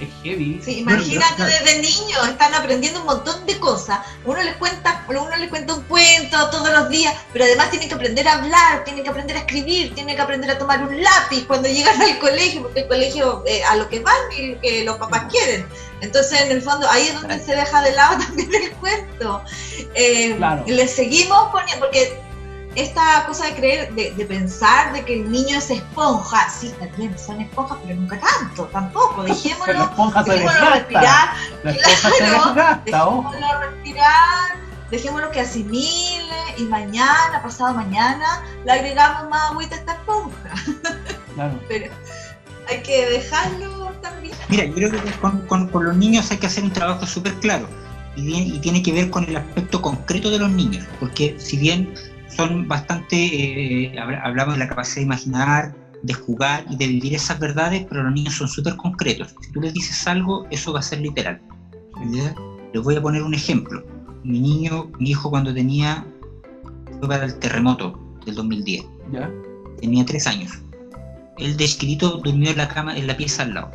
Speaker 1: Es heavy.
Speaker 2: Sí, imagínate, desde niños están aprendiendo un montón de cosas. Uno les cuenta un cuento todos los días, pero además tienen que aprender a hablar, tienen que aprender a escribir, tienen que aprender a tomar un lápiz cuando llegan al colegio, porque el colegio a lo que van y lo que los papás quieren. Entonces, en el fondo, ahí es donde se deja de lado también el cuento. Claro. Les seguimos poniendo, porque esta cosa de creer, de pensar de que el niño es esponja, sí, también son esponjas, pero nunca tanto, tampoco, dejémoslo respirar, dejémoslo que asimile y mañana, pasado mañana, le agregamos más agüita a esta esponja. Claro. Pero hay que dejarlo también.
Speaker 3: Mira, yo creo que con los niños hay que hacer un trabajo súper claro y tiene que ver con el aspecto concreto de los niños, porque si bien son bastante, hablamos de la capacidad de imaginar, de jugar y de vivir esas verdades, pero los niños son súper concretos. Si tú les dices algo, eso va a ser literal. ¿Verdad? Les voy a poner un ejemplo. Mi hijo cuando fue para el terremoto del 2010, ¿ya? Tenía 3 años. Él de chiquitito durmió en la cama, en la pieza al lado.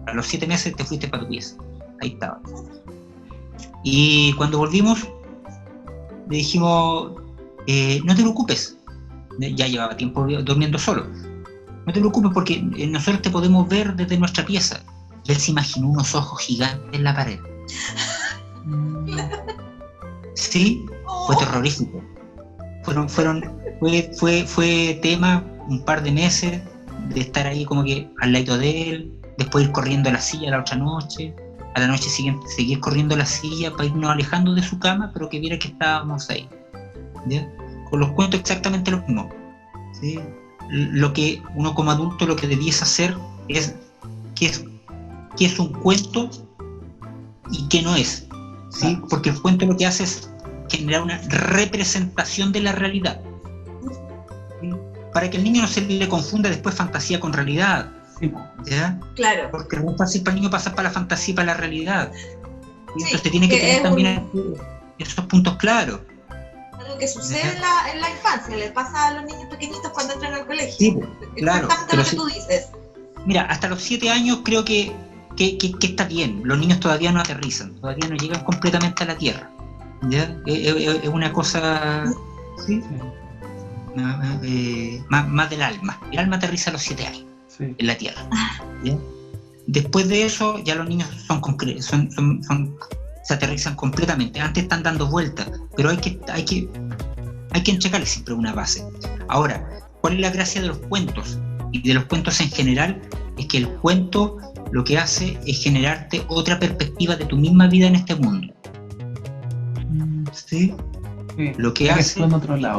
Speaker 3: A los 7 meses te fuiste para tu pieza. Ahí estaba. Y cuando volvimos, le dijimos, no te preocupes, ya llevaba tiempo durmiendo solo, no te preocupes porque nosotros te podemos ver desde nuestra pieza. Y él se imaginó unos ojos gigantes en la pared. Sí, fue terrorífico. Fue tema un par de meses de estar ahí como que al lado de él, después ir corriendo a la silla la otra noche, a la noche siguiente seguir corriendo a la silla para irnos alejando de su cama, pero que viera que estábamos ahí. ¿Ya? Con los cuentos exactamente lo mismo. ¿Sí? Lo que uno como adulto lo que debiese hacer es qué es un cuento y qué no es. ¿Sí? Porque el cuento lo que hace es generar una representación de la realidad. ¿Sí? Para que el niño no se le confunda después fantasía con realidad. ¿Ya?
Speaker 2: Claro.
Speaker 3: Porque es muy fácil para el niño pasar para la fantasía y para la realidad. ¿Sí? Entonces tiene que tener también esos puntos claros.
Speaker 2: Algo que sucede en la infancia, le pasa a los niños pequeñitos cuando entran al colegio.
Speaker 3: Sí, claro.
Speaker 2: Exactamente lo que tú dices.
Speaker 3: Mira, hasta los 7 años creo que está bien. Los niños todavía no aterrizan, todavía no llegan completamente a la tierra. ¿Ya? Es una cosa... ¿sí? Más del alma. El alma aterriza a los 7 años. Sí. En la tierra. ¿Ya? Después de eso ya los niños son concretos, se aterrizan completamente. Antes están dando vueltas, pero hay que entregarle siempre una base. Ahora, ¿cuál es la gracia de los cuentos? Y de los cuentos en general, es que el cuento lo que hace es generarte otra perspectiva de tu misma vida en este mundo. ¿Sí? Sí, lo que hace es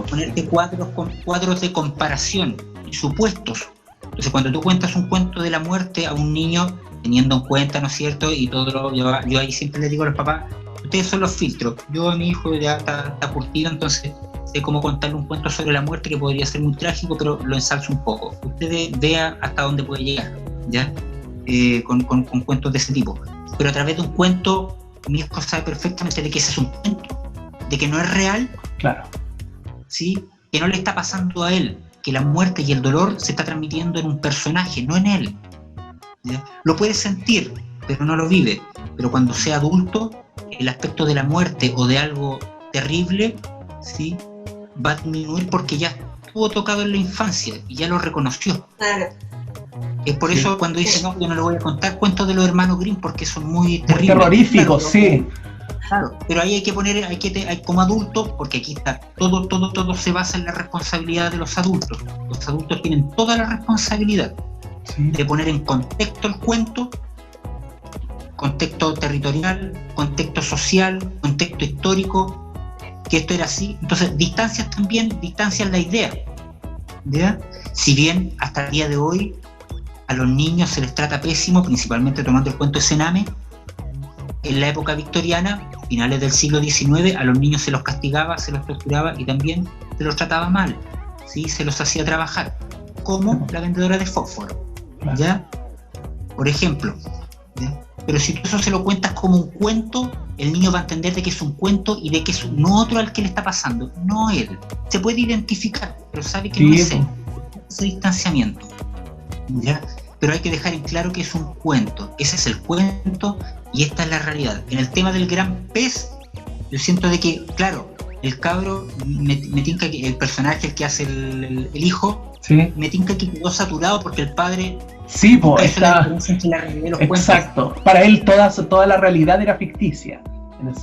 Speaker 3: ponerte cuadros de comparación y supuestos. Entonces, cuando tú cuentas un cuento de la muerte a un niño, teniendo en cuenta, ¿no es cierto? Y todo yo ahí siempre le digo a los papás, ustedes son los filtros. Yo a mi hijo ya está curtido, entonces sé cómo contarle un cuento sobre la muerte que podría ser muy trágico, pero lo ensalzo un poco. Ustedes vean hasta dónde puede llegar, ¿ya? Con cuentos de ese tipo. Pero a través de un cuento, mi hijo sabe perfectamente de que ese es un cuento, de que no es real,
Speaker 1: claro,
Speaker 3: ¿sí? Que no le está pasando a él, que la muerte y el dolor se está transmitiendo en un personaje, no en él. ¿Ya? Lo puede sentir, pero no lo vive. Pero cuando sea adulto, el aspecto de la muerte o de algo terrible, ¿sí? Va a disminuir porque ya estuvo tocado en la infancia y ya lo reconoció.
Speaker 2: Claro.
Speaker 3: Es por eso cuando dice, no, yo no le voy a contar cuentos de los hermanos Grimm porque son muy terribles.
Speaker 1: Terroríficos, sí.
Speaker 3: Claro, pero ahí hay que poner, hay como adultos, porque aquí está todo se basa en la responsabilidad de los adultos. Los adultos tienen toda la responsabilidad de poner en contexto el cuento, contexto territorial, contexto social, contexto histórico, que esto era así. Entonces, distancian la idea. ¿Ya? Si bien hasta el día de hoy a los niños se les trata pésimo, principalmente tomando el cuento de Sename, en la época victoriana finales del siglo XIX, a los niños se los castigaba, se los torturaba y también se los trataba mal, ¿sí? Se los hacía trabajar, como la vendedora de fósforo, ¿ya? Por ejemplo, ¿ya? Pero si tú eso se lo cuentas como un cuento, el niño va a entender de que es un cuento y de que es no otro al que le está pasando, no él. Se puede identificar, pero sabe que no es él. Ese distanciamiento, ¿ya? Pero hay que dejar en claro que es un cuento. Ese es el cuento y esta es la realidad. En el tema del gran pez, yo siento de que, claro, el cabro, me tinca que el personaje, el que hace el hijo,
Speaker 1: sí,
Speaker 3: me tinca que quedó saturado porque el padre...
Speaker 1: Sí, pues está...
Speaker 3: Exacto.
Speaker 1: Cuentos. Para él toda la realidad era ficticia.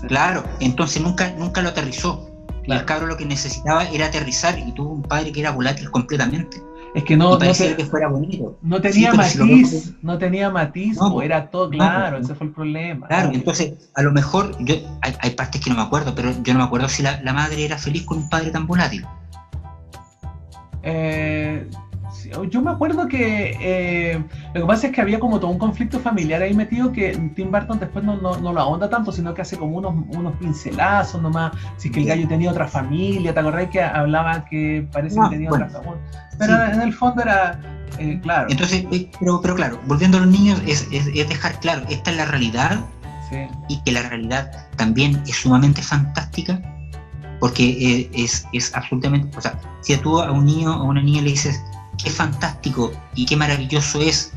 Speaker 3: Claro, entonces nunca lo aterrizó. Claro. Y el cabro lo que necesitaba era aterrizar y tuvo un padre que era volátil completamente.
Speaker 1: Es que no
Speaker 3: parecía que fuera bonito.
Speaker 1: No tenía matiz, no tenía matiz, no, era todo claro, ese fue el problema.
Speaker 3: Claro, entonces a lo mejor, hay partes que no me acuerdo, pero yo no me acuerdo si la madre era feliz con un padre tan volátil.
Speaker 1: Yo me acuerdo que lo que pasa es que había como todo un conflicto familiar ahí metido que Tim Burton después no lo ahonda tanto, sino que hace como unos pincelazos nomás, si es que el gallo tenía otra familia, ¿te acordás que hablaba que parece que tenía otra familia? Pero en el fondo era, claro.
Speaker 3: Entonces, pero claro, volviendo a los niños, es dejar claro, esta es la realidad, sí, y que la realidad también es sumamente fantástica, porque es absolutamente, o sea, si tú a un niño o a una niña le dices qué fantástico y qué maravilloso es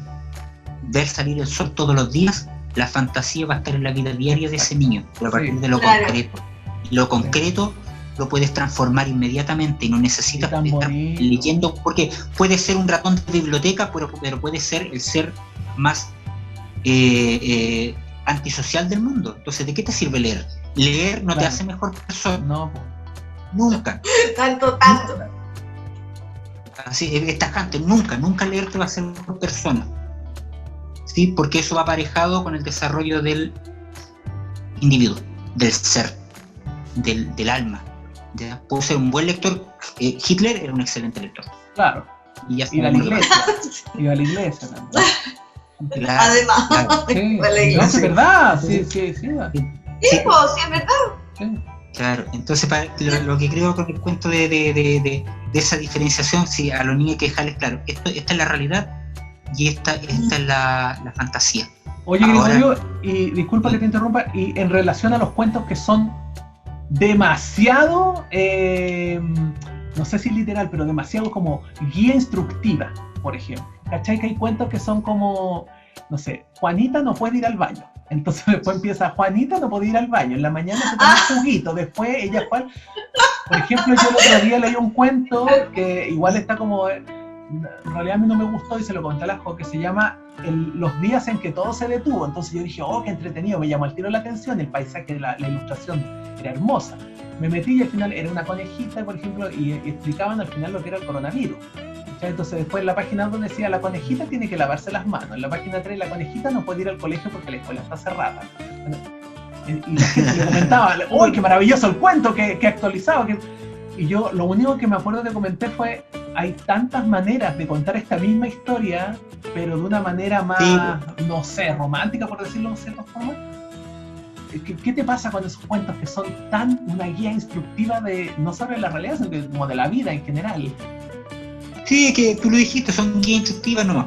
Speaker 3: ver salir el sol todos los días, la fantasía va a estar en la vida diaria de ese niño, pero a partir de lo concreto. Lo concreto lo puedes transformar inmediatamente y no necesitas estar leyendo, porque puede ser un ratón de biblioteca, pero puede ser el ser más antisocial del mundo. Entonces, ¿de qué te sirve leer? Leer no te hace mejor persona.
Speaker 1: No.
Speaker 3: Nunca.
Speaker 2: Tanto.
Speaker 3: Así es tajante, nunca leer te va a hacer mejor persona, ¿sí? Porque eso va aparejado con el desarrollo del individuo, del ser, del alma, ¿ya? Puedo ser un buen lector. Hitler era un excelente lector.
Speaker 1: Claro.
Speaker 3: Y
Speaker 1: iba a la iglesia. Iba a la iglesia también.
Speaker 2: Claro, además.
Speaker 1: Claro. Sí, no, es verdad. Sí.
Speaker 2: Sí, pues, sí, es verdad.
Speaker 1: Sí.
Speaker 3: Claro, entonces lo que creo con el cuento de esa diferenciación, sí, a los niños hay que dejarles claro, esta es la realidad y esta es la fantasía.
Speaker 1: Oye, Gregorio, y disculpa que te interrumpa, y en relación a los cuentos que son demasiado, no sé si literal, pero demasiado como guía instructiva, por ejemplo. ¿Cachai? Que hay cuentos que son como, no sé, Juanita no puede ir al baño. Entonces después empieza, Juanita no puede ir al baño, en la mañana se toma un juguito, después ella fue... Por ejemplo, yo el otro día leí un cuento que igual está como... En realidad a mí no me gustó y se lo conté a la Jo, que se llama Los días en que todo se detuvo. Entonces yo dije, qué entretenido, me llamó al tiro la atención, el paisaje, la ilustración era hermosa. Me metí y al final era una conejita, por ejemplo, y explicaban al final lo que era el coronavirus. Entonces después en la página 2 decía, la conejita tiene que lavarse las manos. En la página 3, la conejita no puede ir al colegio porque la escuela está cerrada. Y la gente le comentaba, ¡uy, qué maravilloso el cuento que actualizado! Y yo lo único que me acuerdo que comenté fue, hay tantas maneras de contar esta misma historia, pero de una manera más, no sé, romántica, por decirlo de cierta forma. ¿Qué te pasa con esos cuentos que son tan una guía instructiva de, no solo de la realidad, sino como de la vida en general?
Speaker 3: Sí, que tú lo dijiste, son guías instructivas nomás,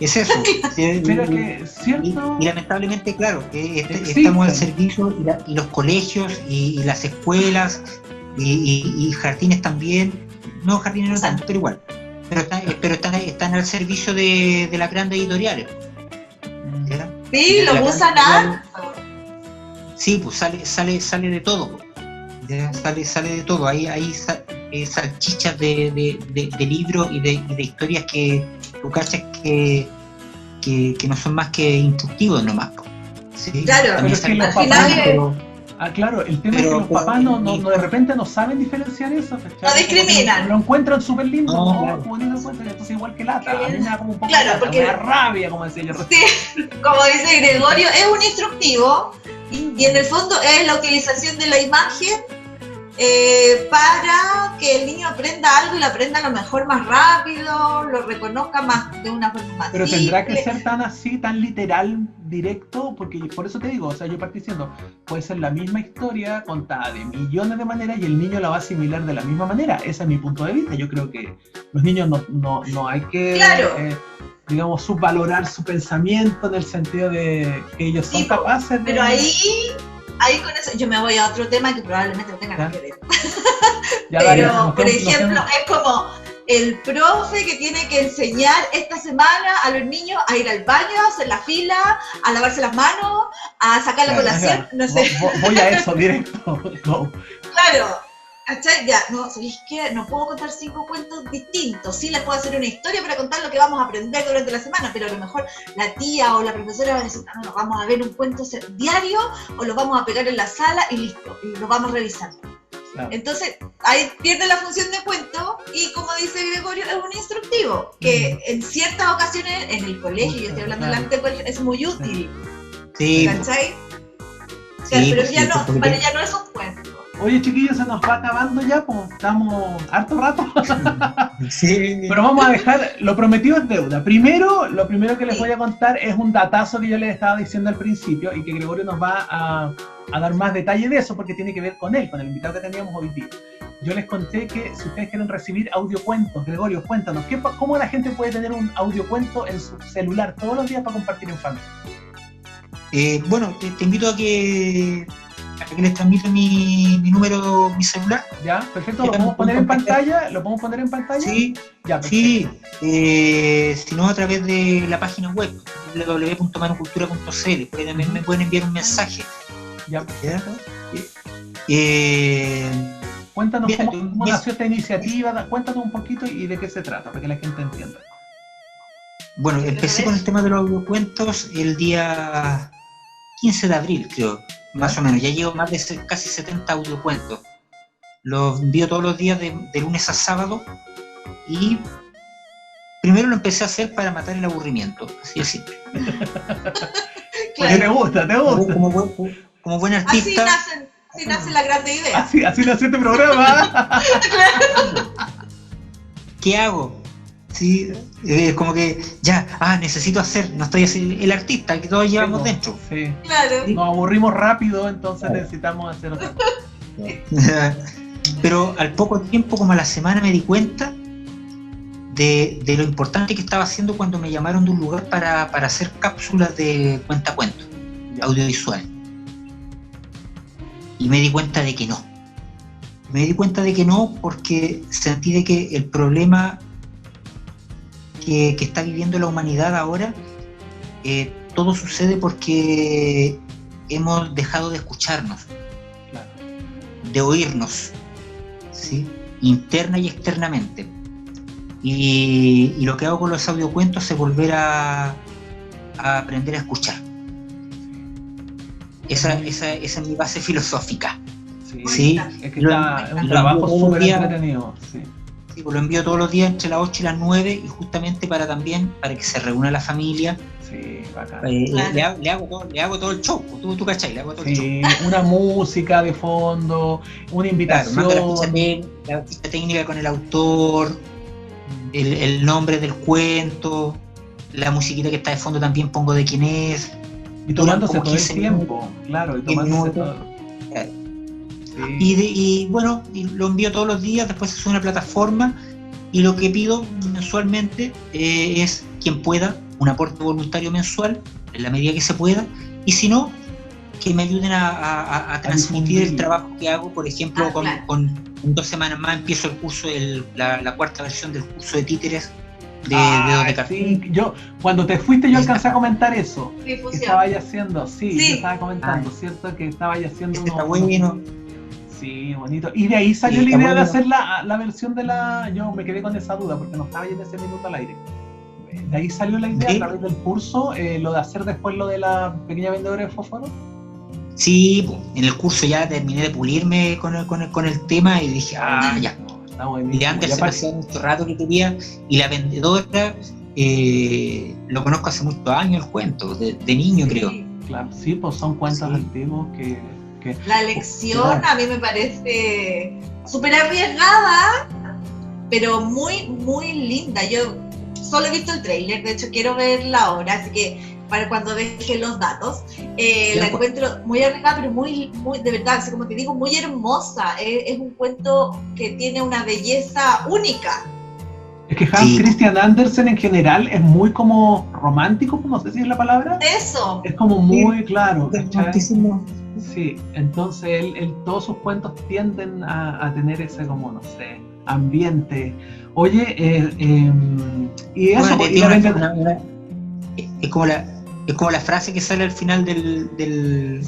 Speaker 3: es eso.
Speaker 1: Pero que, ¿cierto?
Speaker 3: Y lamentablemente, claro, estamos al servicio, y los colegios, y las escuelas, y jardines también, no jardines no tanto, pero igual, pero están al servicio de las grandes editoriales. ¿Ya?
Speaker 2: Sí, lo usan harto.
Speaker 3: Sí, pues sale de todo, ¿ya? Sale de todo, hay salchichas de libros y de historias que tú cachas que no son más que instructivos nomás, ¿sí?
Speaker 2: Claro,
Speaker 1: pero es que los papás, claro, el tema es que los papás no de repente no saben diferenciar eso, ¿cachai?
Speaker 2: No discriminan.
Speaker 1: Lo encuentran súper lindo,
Speaker 3: claro.
Speaker 1: Entonces igual que lata, a mí me da como un poco
Speaker 2: porque
Speaker 1: de rabia, como decía yo.
Speaker 2: Sí, como dice Gregorio, es un instructivo y en el fondo es la utilización de la imagen para que el niño aprenda algo y lo aprenda a lo mejor más rápido, lo reconozca más de una forma más
Speaker 1: Pero
Speaker 2: simple.
Speaker 1: tendrá que ser tan así, tan literal, directo, porque por eso te digo, o sea, yo partí diciendo, puede ser la misma historia contada de millones de maneras y el niño la va a asimilar de la misma manera. Ese es mi punto de vista. Yo creo que los niños no hay que,
Speaker 2: claro,
Speaker 1: digamos, subvalorar su pensamiento en el sentido de que ellos son capaces de...
Speaker 2: Pero ahí con eso, yo me voy a otro tema que probablemente no tenga nada que ver. Pero, por ejemplo, es como el profe que tiene que enseñar esta semana a los niños a ir al baño, a hacer la fila, a lavarse las manos, a sacar la colación, no sé.
Speaker 1: Voy a eso directo. No.
Speaker 2: Claro. ¿Cachai? Ya, no, ¿sabéis qué? No puedo contar 5 cuentos distintos. Sí les puedo hacer una historia para contar lo que vamos a aprender durante la semana, pero a lo mejor la tía o la profesora va a decir, no, vamos a ver un cuento diario o lo vamos a pegar en la sala y listo, y lo vamos revisando. Claro. Entonces, ahí pierde la función de cuento y, como dice Gregorio, es un instructivo, que en ciertas ocasiones en el colegio, yo estoy hablando del ámbito del colegio, es muy útil.
Speaker 3: Sí.
Speaker 2: ¿Cachai?
Speaker 3: Sí,
Speaker 2: pero ya no es un cuento.
Speaker 1: Oye, chiquillos, se nos va acabando ya, pues estamos harto rato.
Speaker 3: Sí.
Speaker 1: Pero vamos a dejar, lo prometido es deuda. Lo primero que les voy a contar es un datazo que yo les estaba diciendo al principio y que Gregorio nos va a dar más detalle de eso porque tiene que ver con él, con el invitado que teníamos hoy día. Yo les conté que si ustedes quieren recibir audiocuentos, Gregorio, cuéntanos, ¿cómo la gente puede tener un audiocuento en su celular todos los días para compartir en familia?
Speaker 3: Bueno, te invito a que les transmita mi número, mi celular.
Speaker 1: Ya, perfecto, ¿lo podemos poner en pantalla? ¿Lo podemos poner en pantalla?
Speaker 3: Sí,
Speaker 1: ya,
Speaker 3: sí. Si no, a través de la página web www.manocultura.cl, porque también me pueden enviar un mensaje.
Speaker 1: Ya, perfecto. Cuéntanos
Speaker 3: bien,
Speaker 1: cómo nació esta iniciativa, cuéntanos un poquito y de qué se trata, para que la gente entienda.
Speaker 3: Bueno, empecé con el tema de los audiocuentos el día 15 de abril, creo. Más o menos, ya llevo más de casi 70 audiocuentos. Los envío todos los días de lunes a sábado y primero lo empecé a hacer para matar el aburrimiento, así de simple.
Speaker 1: Porque te gusta.
Speaker 3: Como buen artista.
Speaker 2: Así nace la grande idea.
Speaker 1: Así nació este programa.
Speaker 3: ¿Qué hago? Sí, como que ya, necesito hacer, no estoy así, el artista que todos llevamos dentro.
Speaker 1: Sí.
Speaker 2: Claro.
Speaker 1: Nos aburrimos rápido, entonces necesitamos hacer otra cosa.
Speaker 3: Pero al poco tiempo, como a la semana, me di cuenta de lo importante que estaba haciendo cuando me llamaron de un lugar para hacer cápsulas de cuentacuentos, audiovisual. Y me di cuenta de que no. Me di cuenta de que no porque sentí de que el problema que está viviendo la humanidad ahora, todo sucede porque hemos dejado de escucharnos, de oírnos, ¿sí? Interna y externamente. Y lo que hago con los audiocuentos es volver a aprender a escuchar. Esa es mi base filosófica.
Speaker 1: Sí. Es que es un trabajo súper entretenido. Sí.
Speaker 3: Sí, pues lo envío todos los días entre las 8 y las 9 y justamente para que se reúna la familia.
Speaker 1: Sí, bacán.
Speaker 3: Le hago todo el show, tú cachai, le hago todo el show.
Speaker 1: Una música de fondo, una invitación.
Speaker 3: Claro, la ficha técnica con el autor, el nombre del cuento, la musiquita que está de fondo también pongo de quién es.
Speaker 1: Y tomándose todo el tiempo, claro, y tomándose todo.
Speaker 3: Y bueno, lo envío todos los días, después se sube a una plataforma y lo que pido mensualmente es quien pueda, un aporte voluntario mensual, en la medida que se pueda, y si no, que me ayuden a transmitir el trabajo que hago. Por ejemplo, con 2 semanas más empiezo el curso, la cuarta versión del curso de títeres de Cartón.
Speaker 1: Sí, yo cuando te fuiste yo alcancé a comentar eso.
Speaker 2: Que
Speaker 1: estabas haciendo, yo estaba comentando, ¿cierto? Que estabas haciendo
Speaker 3: está bueno.
Speaker 1: Sí, bonito. Y de ahí salió la idea de hacer la versión de yo me quedé con esa duda porque no estaba ya en ese minuto al aire. De ahí salió la idea a través del curso, lo de hacer después lo de la pequeña vendedora de fósforo.
Speaker 3: Sí, en el curso ya terminé de pulirme con el tema y dije, ya.
Speaker 1: Está buenísimo.
Speaker 3: Y antes se me hacía mucho rato que quería, y la vendedora lo conozco hace muchos años el cuento, de niño creo.
Speaker 1: Claro, sí, pues son cuentos antiguos que porque...
Speaker 2: La elección a mí me parece súper arriesgada, pero muy, muy linda. Yo solo he visto el tráiler, de hecho quiero verla ahora, así que para cuando deje los datos, la encuentro muy arriesgada, pero muy, muy, de verdad, así como te digo, muy hermosa. Es un cuento que tiene una belleza única.
Speaker 1: Es que Hans Christian Andersen en general es muy como romántico, no sé si es la palabra.
Speaker 2: Eso.
Speaker 1: Es como muy claro, ¿cachai? Sí, entonces él todos sus cuentos tienden a tener ese como, no sé, ambiente. Oye, y eso...
Speaker 3: Bueno, es como la frase que sale al final del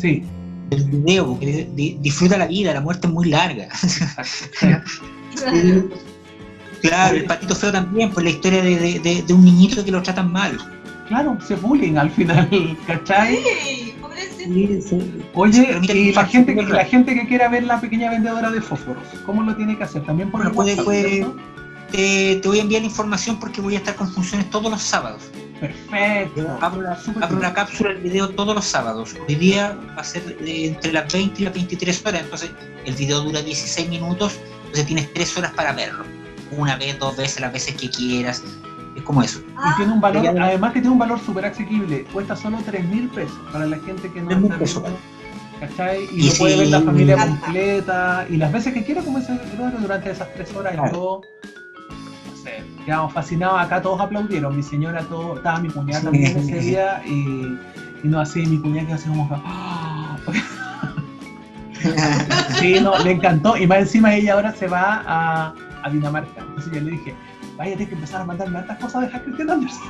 Speaker 3: video, porque disfruta la vida, la muerte es muy larga. Claro, el Patito Feo también, pues la historia de un niñito que lo tratan mal.
Speaker 1: Claro, se bullying al final, ¿cachai?
Speaker 2: Sí, pobrecito.
Speaker 1: Sí. Oye, y la gente que quiera ver La Pequeña Vendedora de Fósforos, ¿cómo lo tiene que hacer? También por el WhatsApp,
Speaker 3: te voy a enviar la información porque voy a estar con funciones todos los sábados.
Speaker 1: Perfecto.
Speaker 3: Abro la cápsula del video todos los sábados. Hoy día va a ser entre las 20 y las 23 horas, entonces el video dura 16 minutos, entonces tienes 3 horas para verlo. Una vez, 2 veces, las veces que quieras. Es como eso.
Speaker 1: Y tiene un valor, además que tiene un valor súper asequible. Cuesta solo 3.000 pesos para la gente que no está viendo, ¿cachai? Y lo puede ver la familia completa. Y las veces que quiera, como ese durante esas 3 horas. Claro. Y todo. No sé, quedamos fascinados. Acá todos aplaudieron. Mi señora, todo. Estaba mi cuñada también ese día. Y no así, mi cuñada que así como que... Sí, no, le encantó. Y más encima ella ahora se va a Dinamarca. Entonces yo le dije, vaya, tienes que empezar a mandarme hartas cosas de Hans Christian Andersen.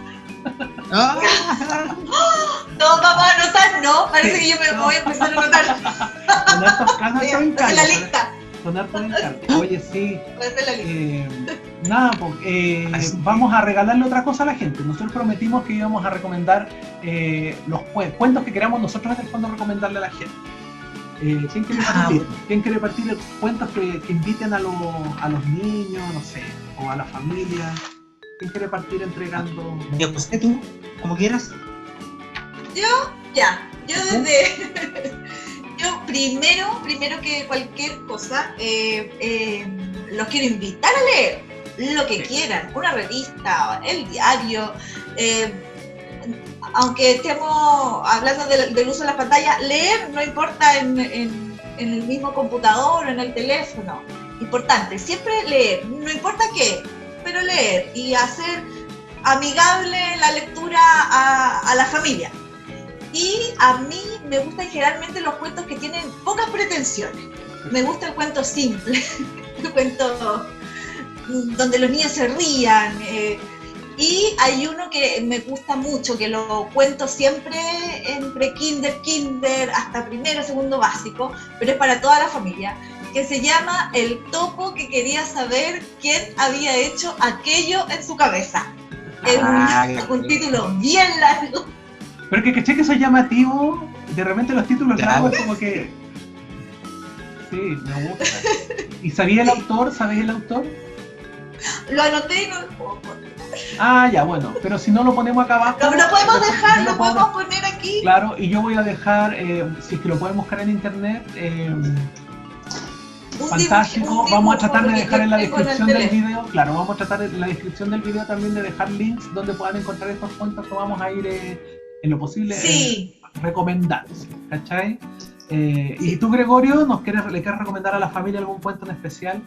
Speaker 2: No, vamos a anotar, ¿no? Parece que yo me voy a empezar a anotar.
Speaker 1: Con hartos casos de encargo.
Speaker 2: la lista.
Speaker 1: Con hartos encargos. Oye, sí.
Speaker 2: Voy a hacer la lista.
Speaker 1: Nada, pues vamos a regalarle otra cosa a la gente. Nosotros prometimos que íbamos a recomendar los cuentos que queramos nosotros en el fondo recomendarle a la gente. ¿Quién quiere partir? ¿Quién quiere partir cuentos que inviten a los niños, no sé, o a la familia? ¿Quién quiere partir entregando?
Speaker 3: Ya, pues tú, como quieras.
Speaker 2: Yo primero que cualquier cosa, los quiero invitar a leer lo que quieran, una revista, el diario, aunque estemos hablando del uso de la pantalla, leer no importa en el mismo computador o en el teléfono. Importante, siempre leer, no importa qué, pero leer y hacer amigable la lectura a la familia. Y a mí me gustan generalmente los cuentos que tienen pocas pretensiones. Me gusta el cuento simple, el cuento donde los niños se rían. Y hay uno que me gusta mucho, que lo cuento siempre entre kinder, hasta primero, segundo básico, pero es para toda la familia, que se llama El topo que quería saber quién había hecho aquello en su cabeza. Es un título bien largo.
Speaker 1: Pero que caché que eso es llamativo, de repente los títulos largos como que... Sí, me gusta. ¿Y sabía el autor? ¿Sabéis el autor?
Speaker 2: Lo anoté y no lo puedo poner.
Speaker 1: Ah, ya, bueno, pero si no lo ponemos acá abajo...
Speaker 2: Lo podemos dejar, lo podemos poner aquí.
Speaker 1: Claro, y yo voy a dejar, si es que lo pueden buscar en internet, fantástico. Vamos a tratar de dejar en la descripción del video, claro, vamos a tratar en la descripción del video también de dejar links donde puedan encontrar estos cuentos que vamos a ir en lo posible recomendando, ¿cachai? ¿Y tú, Gregorio, le quieres recomendar a la familia algún cuento en especial?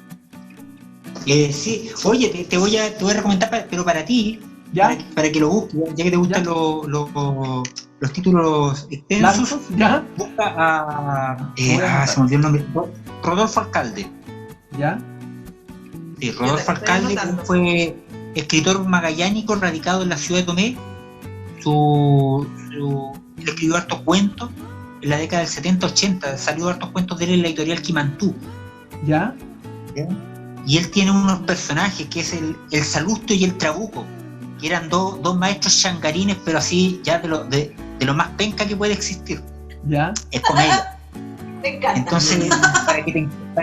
Speaker 3: Sí, oye, te voy a recomendar, pero para ti, ¿ya? Para que lo busques, ya que te gustan los títulos extensos,
Speaker 1: ¿ya?
Speaker 3: Busca se me olvidó el nombre, Rodolfo Alcalde. ¿Ya? Sí, Rodolfo Alcalde fue escritor magallánico radicado en la ciudad de Tomé. Él escribió hartos cuentos en la década del 70-80, salió hartos cuentos de él en la editorial Quimantú.
Speaker 1: ¿Ya?
Speaker 3: Y él tiene unos personajes que es el Salustio y el Trabuco, que eran dos maestros changarines, pero así ya de lo más penca que puede existir.
Speaker 1: ¿Ya?
Speaker 3: Es comedia.
Speaker 2: Me encanta.
Speaker 3: Entonces, para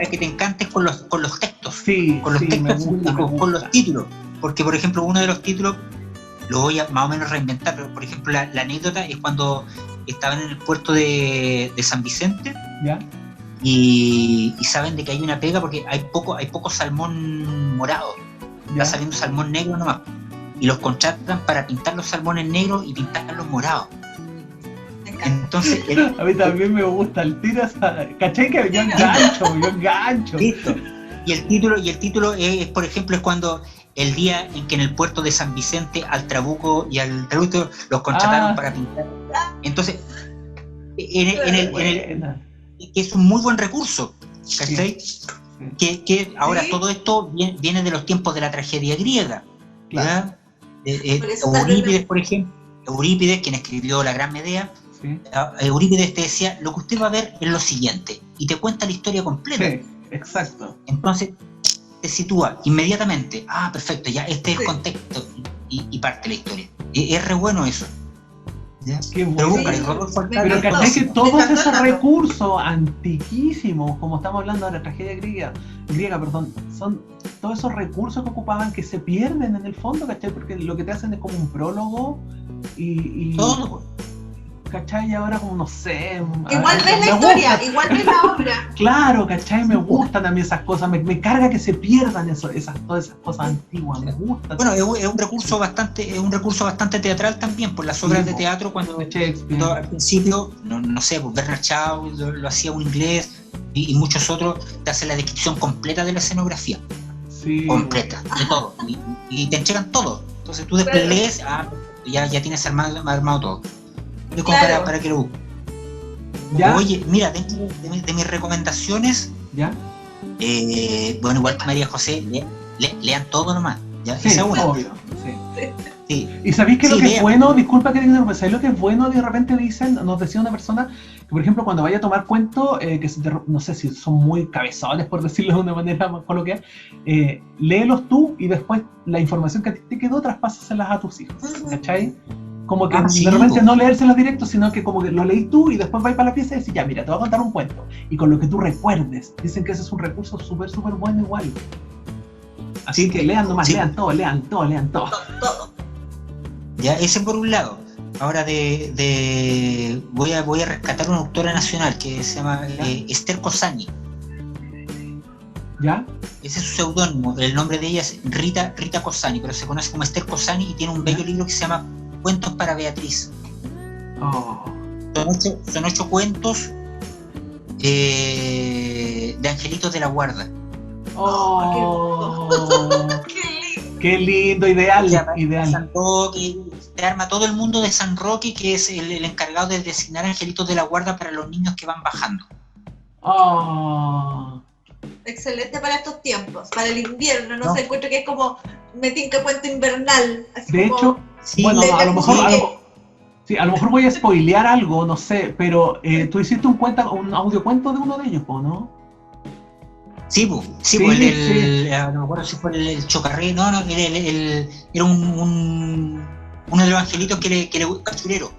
Speaker 3: que te encantes con los textos,
Speaker 1: sí,
Speaker 3: con los textos
Speaker 1: me gusta.
Speaker 3: con los títulos. Porque, por ejemplo, uno de los títulos lo voy a más o menos reinventar, pero por ejemplo la anécdota es cuando estaban en el puerto de San Vicente.
Speaker 1: ¿Ya?
Speaker 3: y saben de que hay una pega porque hay poco salmón morado, está saliendo salmón negro nomás, y los contratan para pintar los salmones negros y pintarlos morados. Entonces
Speaker 1: a mí también me gusta el tiro, ¿cachai? Que yo engancho.
Speaker 3: Listo. Y el título es, por ejemplo, es cuando el día en que en el puerto de San Vicente al Trabuco y al Trabuco los contrataron para pintar. Entonces, que es un muy buen recurso, ¿cachai? Sí. Que ahora todo esto viene de los tiempos de la tragedia griega. Claro. Eurípides, por ejemplo, quien escribió La Gran Medea, sí. Eurípides te decía, lo que usted va a ver es lo siguiente, y te cuenta la historia completa.
Speaker 1: Sí, exacto.
Speaker 3: Entonces te sitúa inmediatamente, perfecto, ya este es el contexto, y parte la historia. Es re bueno eso. ¿Ya?
Speaker 1: Qué bueno. Pero ¿cachai que todos esos recursos antiquísimos, como estamos hablando de la tragedia griega, son todos esos recursos que ocupaban que se pierden en el fondo, ¿cachai? Porque lo que te hacen es como un prólogo y
Speaker 3: todo.
Speaker 1: ¿cachai? Y ahora como no sé...
Speaker 2: Igual ves la historia, igual ves la obra.
Speaker 1: Claro, ¿cachai? Me gustan a mí esas cosas, me carga que se pierdan todas esas cosas antiguas, me gusta.
Speaker 3: Bueno, es un recurso bastante teatral también, por las obras de teatro, cuando al principio, no sé, pues Bernard Shaw lo hacía un inglés, y muchos otros te hacen la descripción completa de la escenografía. Sí. Completa, de todo. Y te entregan todo. Entonces tú después lees, ya tienes armado todo. Claro. Para que lo busque. Oye, mira, dentro de mis recomendaciones, bueno, igual que María José, lean todo nomás. ¿Ya?
Speaker 1: Sí, esa una. Obvio. Sí. Y sabéis que lo que es bueno, disculpa que te interrumpa, ¿sabéis lo que es bueno? De repente nos decía una persona que, por ejemplo, cuando vaya a tomar cuentos, no sé si son muy cabezones, por decirlo de una manera más coloquial, léelos tú y después la información que a ti te quedó, traspásaselas a tus hijos, ¿cachai? Como que de repente no leérselos directo, sino que como que lo leís tú y después vais para la pieza y decís, ya, mira, te voy a contar un cuento. Y con lo que tú recuerdes, dicen que ese es un recurso súper bueno igual. Así que lean nomás, lean todo.
Speaker 3: Ya, ese por un lado. Ahora voy a rescatar una autora nacional que se llama Esther Cossani.
Speaker 1: ¿Ya?
Speaker 3: Ese es su seudónimo, el nombre de ella es Rita Cossani, pero se conoce como Esther Cossani y tiene un bello libro que se llama Cuentos para Beatriz. Son 8 cuentos de angelitos de la guarda.
Speaker 1: Qué lindo, ideal.
Speaker 3: San Roque, te arma todo el mundo de San Roque, que es el encargado de designar angelitos de la guarda para los niños que van bajando.
Speaker 2: Excelente para estos tiempos, para el invierno, no sé, encuentro que es como tinca cuento invernal. Así
Speaker 1: de
Speaker 2: como,
Speaker 1: hecho, bueno, a lo mejor voy a spoilear algo, no sé, pero tú hiciste un audiocuento de uno de ellos, ¿no?
Speaker 3: Sí, no me acuerdo si fue el Chocarré, era uno de los angelitos que le cachurero.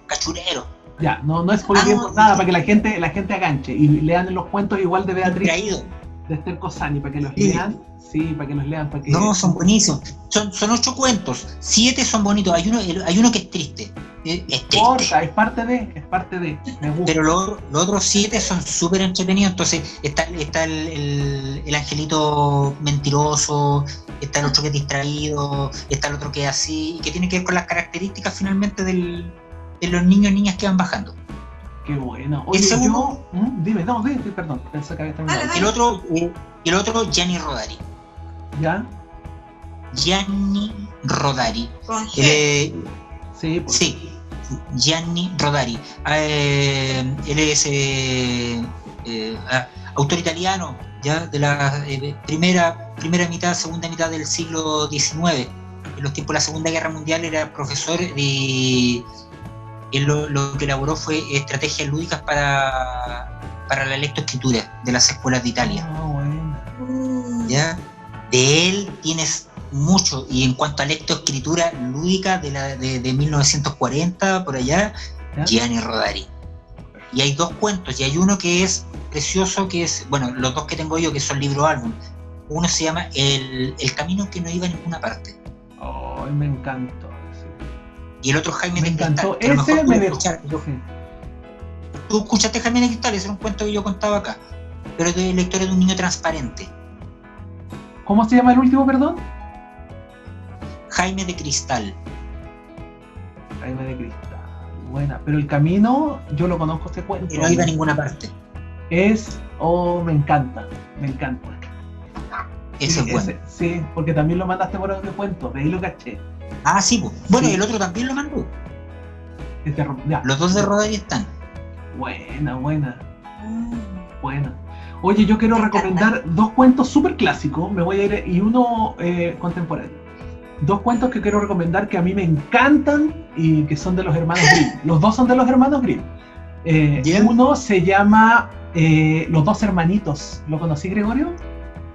Speaker 1: Ya, no spoileemos nada para que la gente aganche y lean los cuentos igual de Beatriz. De Esther Cossani, para que los lean. Sí, para que los lean.
Speaker 3: No, son buenísimos. Son 8 cuentos, 7 son bonitos. Hay uno que es triste.
Speaker 1: Corta, es parte de. Me gusta.
Speaker 3: Pero los otros 7 son súper entretenidos. Entonces está el angelito mentiroso, está el otro que es distraído, está el otro que es así, que tiene que ver con las características finalmente de los niños y niñas que van bajando.
Speaker 1: Qué bueno. Oye, dime, perdón, pensé que había terminado.
Speaker 3: El otro, Gianni Rodari.
Speaker 1: ¿Ya?
Speaker 3: Gianni Rodari. Sí, Gianni Rodari. Él es autor italiano, ya de la primera mitad, segunda mitad del siglo XIX. En los tiempos de la Segunda Guerra Mundial era profesor de... Él lo que elaboró fue estrategias lúdicas para la lectoescritura de las escuelas de Italia.
Speaker 1: Bueno.
Speaker 3: ¿Ya? De él tienes mucho, y en cuanto a lectoescritura lúdica de 1940, por allá, Gianni Rodari. Y hay 2 cuentos, y hay uno que es precioso, que es, bueno, los 2 que tengo yo, que son libro-álbum. Uno se llama El camino que no iba a ninguna parte.
Speaker 1: Me encantó.
Speaker 3: Y el otro Jaime de
Speaker 1: Cristal. Ese me dejó.
Speaker 3: Tú escuchaste Jaime de Cristal, ese era un cuento que yo contaba acá. pero de la historia de un niño transparente.
Speaker 1: ¿Cómo se llama el último, perdón?
Speaker 3: Jaime de Cristal.
Speaker 1: Jaime de Cristal, buena. Pero El Camino, yo lo conozco ese cuento.
Speaker 3: Y no iba a ninguna parte.
Speaker 1: Me encanta, me encanta.
Speaker 3: Ese es bueno.
Speaker 1: Sí, porque también lo mandaste por otro cuento, de ahí lo caché.
Speaker 3: Ah, sí, pues. Bueno,
Speaker 1: sí.
Speaker 3: Y el otro también lo mandó.
Speaker 1: Ya.
Speaker 3: Los dos de Rodari están.
Speaker 1: Buena. Oye, yo quiero recomendar dos cuentos súper clásicos, me voy a ir, y uno contemporáneo. Dos cuentos que quiero recomendar que a mí me encantan y que son de los hermanos Grimm. Los dos son de los hermanos Grimm. Uno se llama Los Dos Hermanitos. ¿Lo conocí, Gregorio?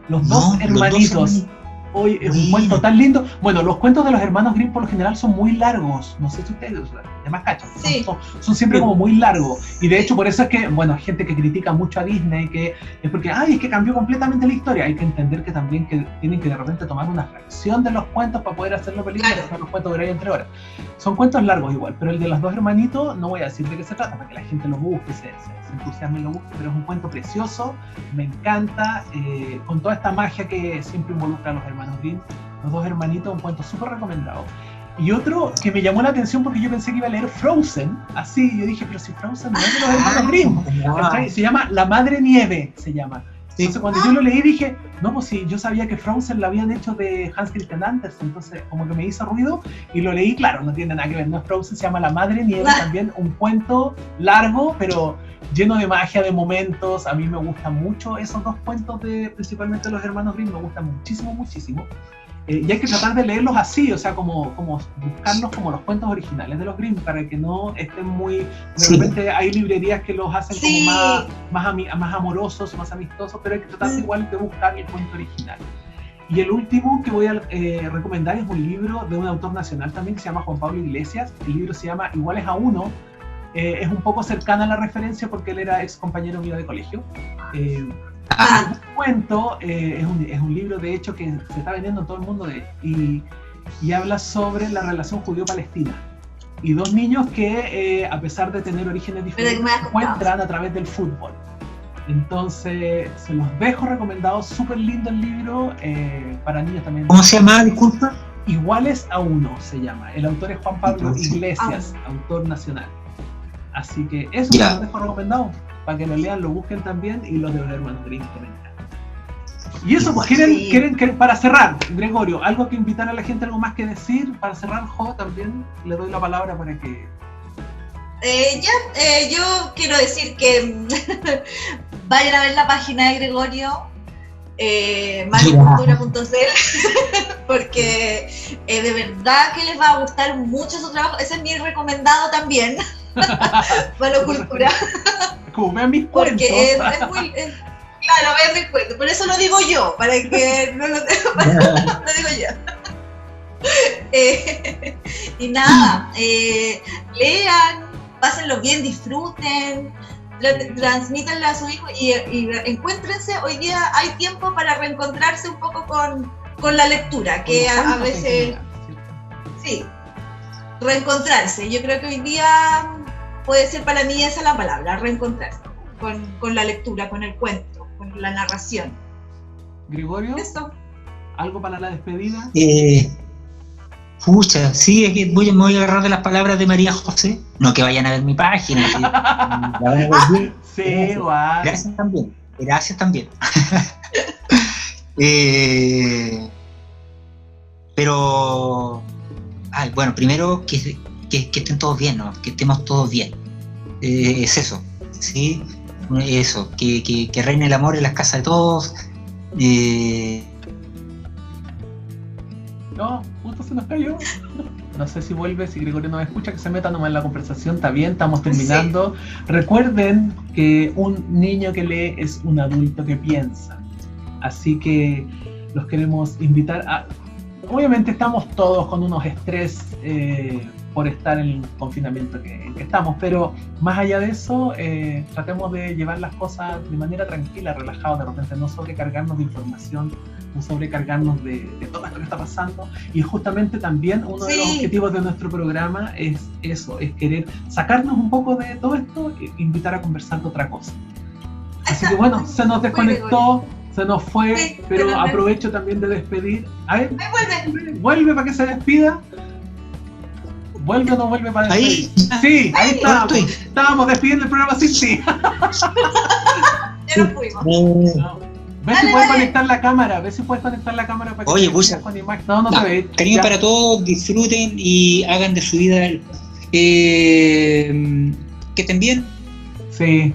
Speaker 1: Los Dos Hermanitos. Hoy es un cuento tan lindo. Bueno, los cuentos de los hermanos Grimm por lo general son muy largos. No sé si ustedes, además cachan,
Speaker 2: sí.
Speaker 1: son siempre como muy largos. Y de hecho por eso es que, bueno, hay gente que critica mucho a Disney, que es porque, es que cambió completamente la historia. Hay que entender que también que tienen que de repente tomar una fracción de los cuentos para poder hacerlo película, claro. Los cuentos duran entre horas. Son cuentos largos igual, pero el de Los Dos Hermanitos, no voy a decir de qué se trata, para que la gente lo busque, se entusiasme y lo busque, pero es un cuento precioso, me encanta, con toda esta magia que siempre involucra a los hermanos Grimm. Los Dos Hermanitos, un cuento súper recomendado. Y otro que me llamó la atención porque yo pensé que iba a leer Frozen, así, yo dije, pero si Frozen no es de los hermanos Grimm, se llama La Madre Nieve, se llama. Entonces cuando yo lo leí dije, no, pues sí, yo sabía que Frozen lo habían hecho de Hans Christian Andersen, entonces como que me hizo ruido y lo leí, claro, no tiene nada que ver, no es Frozen, se llama La Madre Nieve, también un cuento largo, pero lleno de magia, de momentos. A mí me gustan mucho esos dos cuentos, principalmente de los hermanos Grimm, me gustan muchísimo. Y hay que tratar de leerlos así, o sea, como buscarlos como los cuentos originales de los Grimm, para que no estén muy... De repente hay librerías que los hacen como más amorosos, más amistosos, pero hay que tratar igual de buscar el cuento original. Y el último que voy a recomendar es un libro de un autor nacional también, que se llama Juan Pablo Iglesias. El libro se llama Iguales a Uno. Es un poco cercana a la referencia porque él era ex compañero mío de colegio. Un cuento, es un libro de hecho que se está vendiendo en todo el mundo y habla sobre la relación judío-palestina y dos niños que a pesar de tener orígenes diferentes se encuentran a través del fútbol. Entonces se los dejo recomendados, súper lindo el libro, para niños también.
Speaker 3: ¿Cómo se llama, disculpa?
Speaker 1: Iguales a Uno se llama, el autor es Juan Pablo Iglesias, autor nacional. Así que eso se los dejo recomendado, para que lo lean, lo busquen también, y los de los hermanos Grimm también. Y eso, pues, ¿quieren, para cerrar, Gregorio, algo que invitar a la gente, algo más que decir? Para cerrar, Jo, también le doy la palabra para que...
Speaker 2: yo quiero decir que vayan a ver la página de Gregorio, mariocultura.cl, porque de verdad que les va a gustar mucho su trabajo. Ese es mi recomendado también. Mario Cultura.
Speaker 1: Como vean mis cuentos.
Speaker 2: Porque es muy... claro, vean mis cuentos. Por eso lo digo yo, para que no lo digo yo. Y nada, lean, pásenlo bien, disfruten, transmítanlo a su hijo y encuéntrense. Hoy día hay tiempo para reencontrarse un poco con la lectura, que a veces... Sí, reencontrarse. Yo creo que hoy día puede ser, para mí esa la palabra, reencontrarse con la lectura, con el cuento, con la narración.
Speaker 1: Gregorio, ¿algo para la despedida?
Speaker 3: Pucha, sí, es que me voy a agarrar de las palabras de María José. No que vayan a ver mi página. La van a ver.
Speaker 1: Sí, guau.
Speaker 3: Gracias también. Pero... bueno, primero que estén todos bien, ¿no? Que estemos todos bien. Es eso, ¿sí? Eso, que reine el amor en las casas de todos.
Speaker 1: No, justo se nos cayó. No sé si vuelve, si Gregorio nos escucha, que se meta nomás en la conversación. Está bien, estamos terminando. Sí. Recuerden que un niño que lee es un adulto que piensa. Así que los queremos invitar a... Obviamente estamos todos con unos estrés por estar en el confinamiento en que estamos, pero más allá de eso, tratemos de llevar las cosas de manera tranquila, relajada, de repente no sobrecargarnos de información, no sobrecargarnos de todo esto que está pasando. Y justamente también uno de los objetivos de nuestro programa es eso, es querer sacarnos un poco de todo esto e invitar a conversar de otra cosa. Así que bueno, se nos desconectó, se nos fue, sí, pero aprovecho también de despedir. A ver, vuelve para que se despida. ¿Vuelve o no vuelve para despedir? Sí, ahí estábamos. Estábamos despidiendo el programa, sí.
Speaker 2: Ya nos fuimos.
Speaker 1: Ve si puedes conectar la cámara, para que
Speaker 3: oye, pucha,
Speaker 1: con imagen. No se ve.
Speaker 3: Cariño para todos, disfruten y hagan de su vida que estén bien.
Speaker 1: Sí.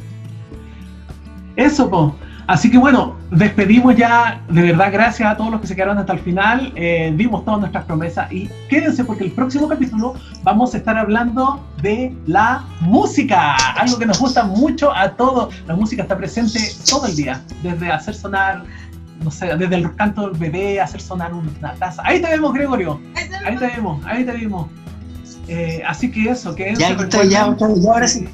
Speaker 1: Eso, po. Así que bueno, despedimos ya, de verdad, gracias a todos los que se quedaron hasta el final, dimos todas nuestras promesas y quédense porque el próximo capítulo vamos a estar hablando de la música, algo que nos gusta mucho a todos. La música está presente todo el día, desde hacer sonar, no sé, desde el canto del bebé, hacer sonar una taza. Ahí te vemos, Gregorio, ahí te vimos. Así que eso, que
Speaker 3: ya ahora sí.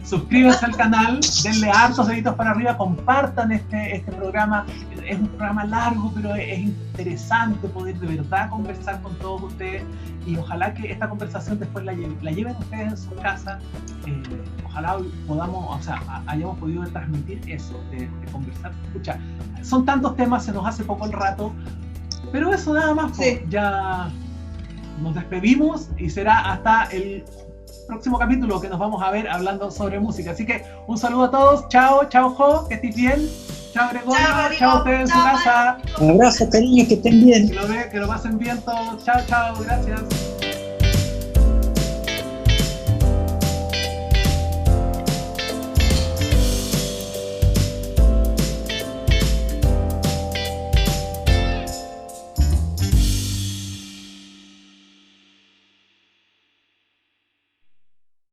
Speaker 1: Suscríbanse al canal, denle hartos deditos para arriba, compartan este programa. Es un programa largo, pero es interesante poder de verdad conversar con todos ustedes y ojalá que esta conversación después la lleven ustedes en su casa. Ojalá hayamos podido transmitir eso, de conversar. Escucha, son tantos temas, se nos hace poco el rato, pero eso nada más, sí. Ya nos despedimos y será hasta el próximo capítulo que nos vamos a ver hablando sobre música. Así que un saludo a todos. Chao, Jo, que estés bien. Chao, Gregorio. Chao a ustedes en su casa.
Speaker 3: Un abrazo, cariño, que estén bien.
Speaker 1: Que lo pasen bien todos. Chao, gracias.